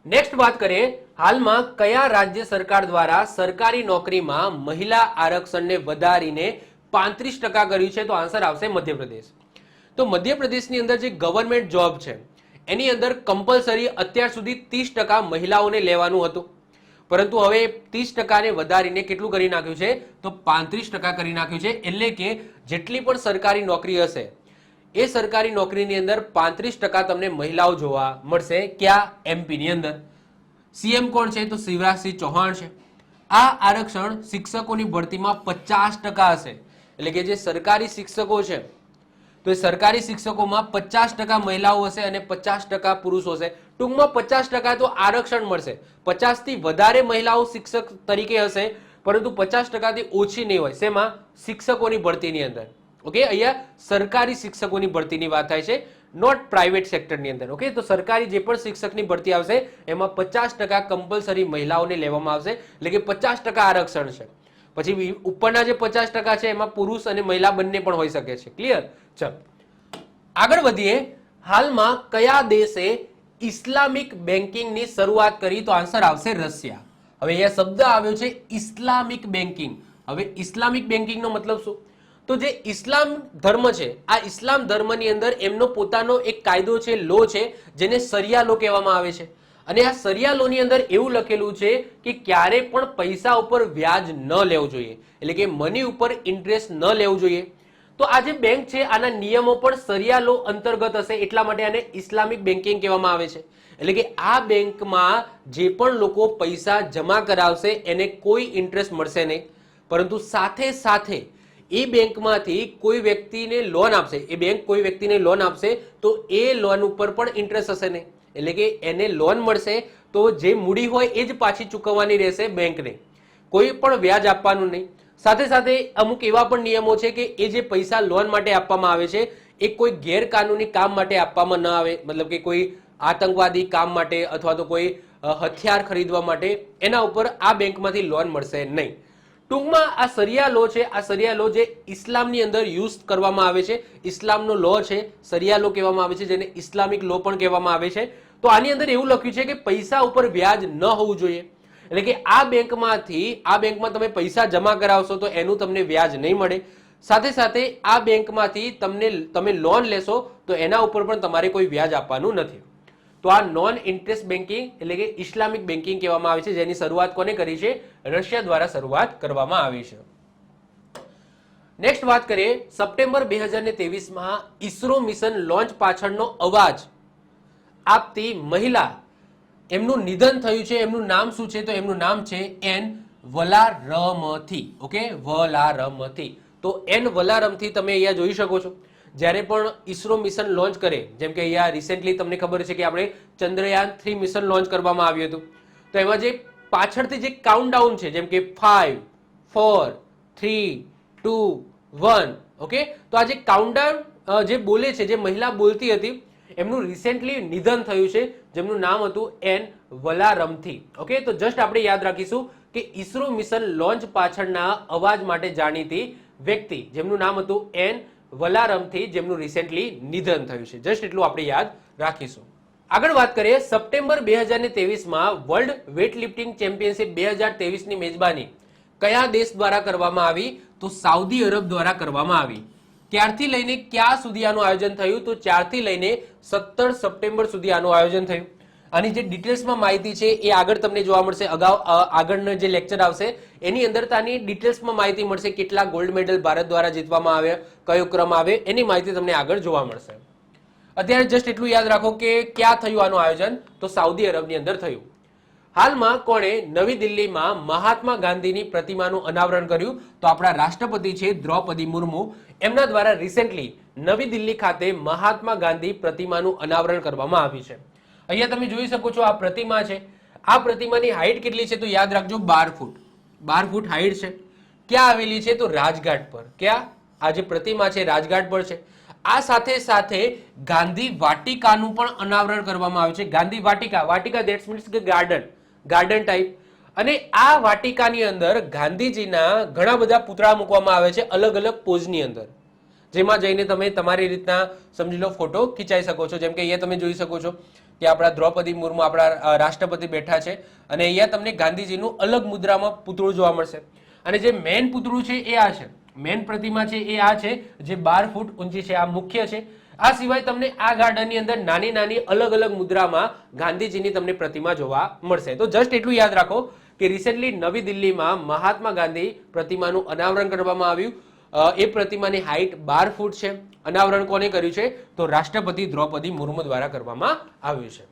નેક્સ્ટ વાત કરીએ. હાલમાં કયા રાજ્ય સરકાર દ્વારા સરકારી નોકરીમાં મહિલા આરક્ષણને વધારીને 35% કર્યું છે? તો આન્સર આવશે મધ્યપ્રદેશ. તો મધ્યપ્રદેશની અંદર જે ગવર્મેન્ટ જોબ છે એની અંદર કમ્પલસરી અત્યાર સુધી 30% મહિલાઓને લેવાનું હતું, પરંતુ હવે 30%ને વધારીને કેટલું કરી નાખ્યું છે? તો 35% કરી નાખ્યું છે. એટલે કે જેટલી પણ સરકારી નોકરી હશે એ સરકારી નોકરીની અંદર 35% તમને મહિલાઓ જોવા મળશે. ક્યાં? એમપીની અંદર. સીએમ કોણ છે? તો શિવરાજસિંહ ચૌહાણ છે. આ આરક્ષણ શિક્ષકોની ભરતીમાં 50% હશે. એટલે કે જે સરકારી શિક્ષકો છે તો એ સરકારી શિક્ષકોમાં 50% મહિલાઓ હશે અને 50% પુરુષો હશે. ટૂંકમાં 50% તો આરક્ષણ મળશે. 50 થી વધારે મહિલાઓ શિક્ષક તરીકે હશે, પરંતુ 50% થી ઓછી નહીં હોય. શેમાં? શિક્ષકોની ભરતીની અંદર. ઓકે, અહીંયા સરકારી શિક્ષકોની ભરતીની વાત થાય છે, નોટ પ્રાઇવેટ સેક્ટરની અંદર. ઓકે, તો સરકારી જે પણ શિક્ષકની ભરતી આવશે એમાં 50% કમ્પલસરી મહિલાઓને લેવામાં આવશે, એટલે કે 50% આરક્ષણ છે. પછી ઉપરના જે 50% છે એમાં પુરુષ અને મહિલા બંને પણ હોઈ શકે છે. ક્લિયર? ચલો આગળ વધીએ. હાલમાં કયા દેશે ઇસ્લામિક બેન્કિંગની શરૂઆત કરી? તો આન્સર આવશે રશિયા. હવે અહીંયા શબ્દ આવ્યો છે ઇસ્લામિક બેન્કિંગ. હવે ઇસ્લામિક બેન્કિંગનો મતલબ શું? તો જે ઇસ્લામ ધર્મ છે, આ ઇસ્લામ ધર્મની અંદર એમનો પોતાનો એક કાયદો છે, લો છે, જેને શરિયા લો કહેવામાં આવે છે. અને આ શરિયા લોની અંદર એવું લખેલું છે કે ક્યારે પણ પૈસા ઉપર વ્યાજ ન લેવું જોઈએ, એટલે કે મની ઉપર ઇન્ટરેસ્ટ ન લેવું જોઈએ. તો આ જે બેંક છે આના નિયમો પણ શરિયા લો અંતર્ગત હશે, એટલા માટે આને ઇસ્લામિક બેન્કિંગ કહેવામાં આવે છે. એટલે કે આ બેંકમાં જે પણ લોકો પૈસા જમા કરાવશે એને કોઈ ઇન્ટરેસ્ટ મળશે નહીં, પરંતુ સાથે સાથે એ બેંકમાંથી કોઈ વ્યક્તિને લોન આપશે, એ બેંક કોઈ વ્યક્તિને લોન આપશે તો એ લોન ઉપર પણ ઇન્ટરેસ્ટ હશે નહીં. એટલે કે એને લોન મળશે તો જે મૂડી હોય એ જ પાછી ચૂકવવાની રહેશે બેંકને, કોઈ પણ વ્યાજ આપવાનું નહીં. સાથે સાથે અમુક એવા પણ નિયમો છે કે એ જે પૈસા લોન માટે આપવામાં આવે છે એ કોઈ ગેરકાનૂની કામ માટે આપવામાં ન આવે, મતલબ કે કોઈ આતંકવાદી કામ માટે અથવા તો કોઈ હથિયાર ખરીદવા માટે, એના ઉપર આ બેંકમાંથી લોન મળશે નહીં. ટૂંકમાં આ શરિયા લો છે, આ શરિયા લો જે ઇસ્લામની અંદર યુઝ કરવામાં આવે છે, ઇસ્લામનો લો છે, શરિયા લો કહેવામાં આવે છે, જેને ઇસ્લામિક લો પણ કહેવામાં આવે છે. તો આની અંદર એવું લખ્યું છે કે પૈસા ઉપર વ્યાજ ન હોવું જોઈએ. એટલે કે આ બેંકમાં તમે પૈસા જમા કરાવશો તો એનું તમને વ્યાજ નહીં મળે. સાથે સાથે આ બેંકમાંથી તમે લોન લેશો તો એના ઉપર પણ તમારે કોઈ વ્યાજ આપવાનું નથી. તો આ નોન ઇન્ટરેસ્ટ બેન્કિંગ એટલે કે ઇસ્લામિક બેન્કિંગ કહેવામાં આવે છે, જેની શરૂઆત કોને કરી છે? રશિયા દ્વારા શરૂઆત કરવામાં આવી છે. નેક્સ્ટ વાત કરીએ, સપ્ટેમ્બર 2023માં ઈસરો મિશન લોન્ચ પાછળનો અવાજ આપતી મહિલા, એમનું નિધન થયું છે. એમનું નામ શું છે? તો એમનું નામ છે એન વલારમથી. ઓકે, વલારમથી. તો એન વલારમથી તમે અહીંયા જોઈ શકો છો. જ્યારે પણ ઈસરો મિશન લોન્ચ કરે, જેમ કે અહીંયા રિસેન્ટલી તમને ખબર છે કે આપણે ચંદ્રયાન 3 મિશન લોન્ચ કરવામાં આવ્યું હતું, તો એમાં જે પાછળથી જે કાઉન્ટડાઉન છે, જેમ કે 5 4 3 2 1, ઓકે, તો આ જે કાઉન્ટડાઉન જે બોલે છે, જે મહિલા બોલતી હતી, એમનું રિસેન્ટલી નિધન થયું છે, જેમનું નામ હતું એન વલારમથી. ઓકે, તો જસ્ટ આપણે યાદ રાખીશું કે ઈસરો મિશન લોન્ચ પાછળના અવાજ માટે જાણીતી વ્યક્તિ, જેમનું નામ હતું એન વલારમથી, જેમનું રિસેન્ટલી નિધન થયું છે. જસ્ટ એટલું આપણે યાદ રાખીશું. આગળ વાત કરીએ, સપ્ટેમ્બર 2023માં વર્લ્ડ વેઇટ લિફ્ટિંગ ચેમ્પિયનશિપ 2023ની મેજબાની કયા દેશ દ્વારા કરવામાં આવી? તો સાઉદી અરબ દ્વારા કરવામાં આવી. ક્યારથી લઈને ક્યાં સુધી આનું આયોજન થયું? તો 4 થી લઈને 17 સપ્ટેમ્બર સુધી આનું આયોજન થયું. આની જે ડિટેલ્સમાં માહિતી છે એ આગળ તમને જોવા મળશે. આગળનો જે લેક્ચર આવશે એની અંદર આની ડિટેલ્સમાં માહિતી મળશે. કેટલા ગોલ્ડ મેડલ ભારત દ્વારા જીતવામાં આવ્યા, કયો ક્રમ આવે, એની માહિતી તમને આગળ જોવા મળશે. અત્યારે જસ્ટ એટલું યાદ રાખો કે ક્યાં થયું આનું આયોજન? તો સાઉદી અરબની અંદર થયું. હાલમાં કોણે નવી દિલ્હીમાં મહાત્મા ગાંધીની પ્રતિમાનું અનાવરણ કર્યું? તો આપણા રાષ્ટ્રપતિ છે દ્રૌપદી મુર્મુ, એમના દ્વારા રિસેન્ટલી નવી દિલ્હી ખાતે મહાત્મા ગાંધી પ્રતિમાનું અનાવરણ કરવામાં આવ્યું છે. અહીંયા તમે જોઈ શકો છો આ પ્રતિમા છે. આ પ્રતિમાની હાઈટ કેટલી છે? તો યાદ રાખજો 12 ફૂટ. 12 ફૂટ હાઈટ છે. ક્યાં આવેલી છે? તો રાજઘાટ પર. ક્યાં? આ જે પ્રતિમા છે રાજઘાટ પર છે. આ સાથે સાથે ગાંધી વાટિકાનું પણ અનાવરણ કરવામાં આવ્યું છે. ગાંધી વાટિકા, વાટિકા ધેટ્સ મીન્સ કે ગાર્ડન ટાઈપ. અને આ વાટિકાની અંદર ગાંધીજીના ઘણા બધા પૂતળા મૂકવામાં આવે છે અલગ અલગ પોઝની અંદર, જેમાં જઈને તમે તમારી રીતના સમજી લો ફોટો ખીચાઈ શકો છો. જેમ કે અહીંયા તમે જોઈ શકો છો કે આપણા દ્રૌપદી મુર્મુ, આપણા રાષ્ટ્રપતિ બેઠા છે, અને અહીંયા તમને ગાંધીજીનું અલગ મુદ્રામાં પૂતળું જોવા મળશે. અને જે મેન પૂતળું છે એ આ છે, મેન પ્રતિમા છે એ આ છે, જે 12 ફૂટ ઊંચી છે. આ મુખ્ય છે. આ સિવાય તમને આ ગાર્ડનની અંદર નાની નાની અલગ અલગ મુદ્રામાં ગાંધીજીની તમને પ્રતિમા જોવા મળશે. તો જસ્ટ એટલું યાદ રાખો કે રિસેન્ટલી નવી દિલ્હીમાં મહાત્મા ગાંધી પ્રતિમાનું અનાવરણ કરવામાં આવ્યું. એ પ્રતિમાની હાઈટ 12 ફૂટ છે. અનાવરણ કોને કર્યું છે? તો રાષ્ટ્રપતિ દ્રૌપદી મુર્મુ દ્વારા કરવામાં આવ્યું છે.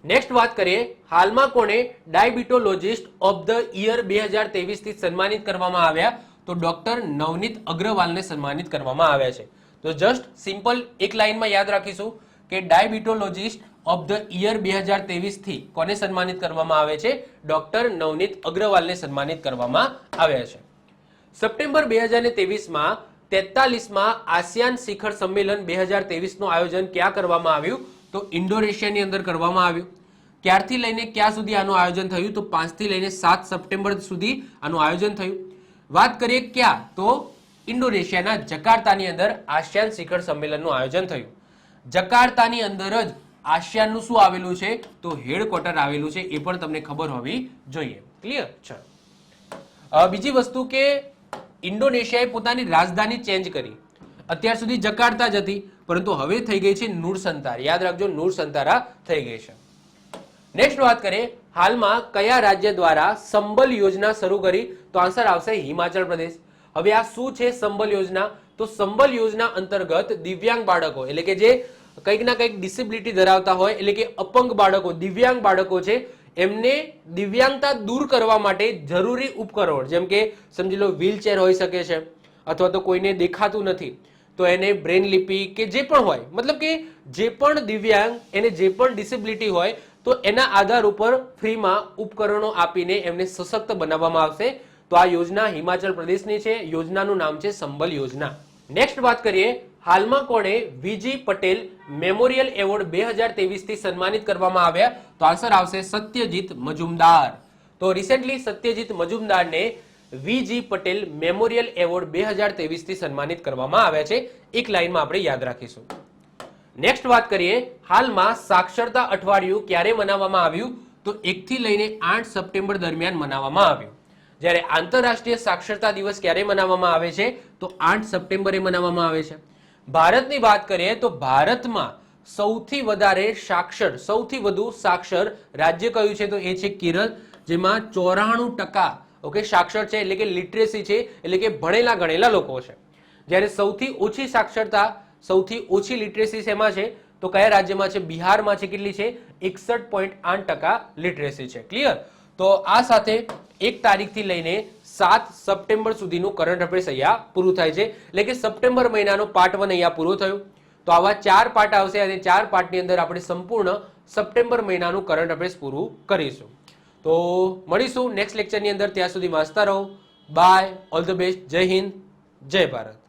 નેક્સ્ટ વાત કરીએ, હાલમાં કોને ડાયાબિટોલોજિસ્ટ ઓફ ધ યર 2023 થી સન્માનિત કરવામાં આવ્યા? તો ડોક્ટર નવનીત અગ્રવાલને સન્માનિત કરવામાં આવ્યા છે. તો જસ્ટ સિમ્પલ એક લાઈનમાં યાદ રાખીશું કે ડાયાબિટોલોજિસ્ટ ઓફ ધ યર 2023 થી કોને સન્માનિત કરવામાં આવે છે? ડોક્ટર નવનીત અગ્રવાલને સન્માનિત કરવામાં આવ્યા છે. સપ્ટેમ્બર 2023માં 43માં આસિયાન શિખર સંમેલન 2023 નું આયોજન ક્યાં કરવામાં આવ્યું? તો ઇન્ડોનેશિયાની અંદર કરવામાં આવ્યું. ક્યારથી લઈને ક્યાં સુધી આનું આયોજન થયું? તો 5 થી લઈને 7 સપ્ટેમ્બર સુધી આનું આયોજન થયું. વાત કરીએ ક્યાં? તો ઇન્ડોનેશિયાના જકાર્તાની અંદર આસિયાન શિખર સંમેલનનું આયોજન થયું. જકાર્તાની અંદર જ આસિયાનનું શું આવેલું છે? તો હેડક્વાર્ટર આવેલું છે. એ પણ તમને ખબર હોવી જોઈએ. ક્લિયર? ચાલો, બીજી વસ્તુ કે ઇન્ડોનેશિયાએ પોતાની રાજધાની ચેન્જ કરી. અત્યાર સુધી જકાર્તા જ હતી, પરંતુ હવે થઈ ગઈ છે નુરસંતાર. યાદ રાખજો, નુરસંતારા થઈ ગઈ છે. નેક્સ્ટ વાત કરીએ, હાલમાં કયા રાજ્ય દ્વારા સંબલ યોજના શરૂ કરી? તો આન્સર આવશે હિમાચલ પ્રદેશ. હવે આ શું છે સંબલ યોજના? તો સંબલ યોજના અંતર્ગત દિવ્યાંગ બાળકો એટલે કે જે કંઈક ના કંઈક ડિસેબિલિટી ધરાવતા હોય એટલે કે અપંગ બાળકો, દિવ્યાંગ બાળકો છે, એમને દિવ્યાંગતા દૂર કરવા માટે જરૂરી ઉપકરણો, જેમ કે સમજી લો વ્હીલચેર હોઈ શકે છે, અથવા તો કોઈને દેખાતું નથી તો એને બ્રેન લિપી કે જે પણ હોય, મતલબ કે જે પણ દિવ્યાંગ એને જે પણ ડિસેબિલિટી હોય તો એના આધાર ઉપર ફ્રીમાં ઉપકરણો આપીને એમને સશક્ત બનાવવામાં આવશે. તો આ યોજના હિમાચલ પ્રદેશની છે. યોજનાનું નામ છે સંબલ યોજના. નેક્સ્ટ વાત કરીએ, હાલમાં કોણે વીજી પટેલ મેમોરિયલ એવોર્ડ 2023 થી સન્માનિત કરવામાં આવ્યા? તો આન્સર આવશે સત્યજીત મજુમદાર. તો રિસેન્ટલી સત્યજીત મજુમદારને વીજી પટેલ મેમોરિયલ એવોર્ડ 2023 થી સન્માનિત કરવામાં આવ્યા છે. એક લાઈનમાં આપણે યાદ રાખીશું. નેક્સ્ટ વાત કરીએ, હાલમાં સાક્ષરતા અઠવાડિયું ક્યારે મનાવવામાં આવ્યું? તો 1 થી લઈને 8 સપ્ટેમ્બર દરમિયાન મનાવવામાં આવ્યું. જ્યારે આંતરરાષ્ટ્રીય સાક્ષરતા દિવસ ક્યારે મનાવવામાં આવે છે? તો 8 સપ્ટેમ્બરે મનાવવામાં આવે છે. ભારતની વાત કરીએ તો ભારતમાં સૌથી વધારે સાક્ષર, સૌથી વધુ સાક્ષર રાજ્ય કયું છે? તો એ છે કેરળ, જેમાં 94% ઓકે સાક્ષર છે એટલે કે લિટરેસી છે એટલે કે ભણેલા ગણેલા લોકો છે. જ્યારે સૌથી ઓછી સાક્ષરતા, સૌથી ઓછી લિટરેસી શેમાં છે? તો કયા રાજ્યમાં છે? બિહારમાં છે. કેટલી છે? 61.8% લિટરેસી છે. ક્લિયર? તો આ સાથે 1 તારીખથી લઈને 7 સપ્ટેમ્બર સુધીનું કરંટ અફેર્સ અહીંયા પૂરું થાય છે. એટલે કે સપ્ટેમ્બર મહિનાનો પાર્ટ 1 અહીંયા પૂરો થયો. તો આવા 4 પાર્ટ આવશે અને 4 પાર્ટની અંદર આપણે સંપૂર્ણ સપ્ટેમ્બર મહિનાનું કરંટ અફેર્સ પૂરું કરીશું. તો મળીશું નેક્સ્ટ લેક્ચરની અંદર. ત્યાં સુધી વાંચતા રહો. Bye, all the best. જય હિન્દ, જય ભારત.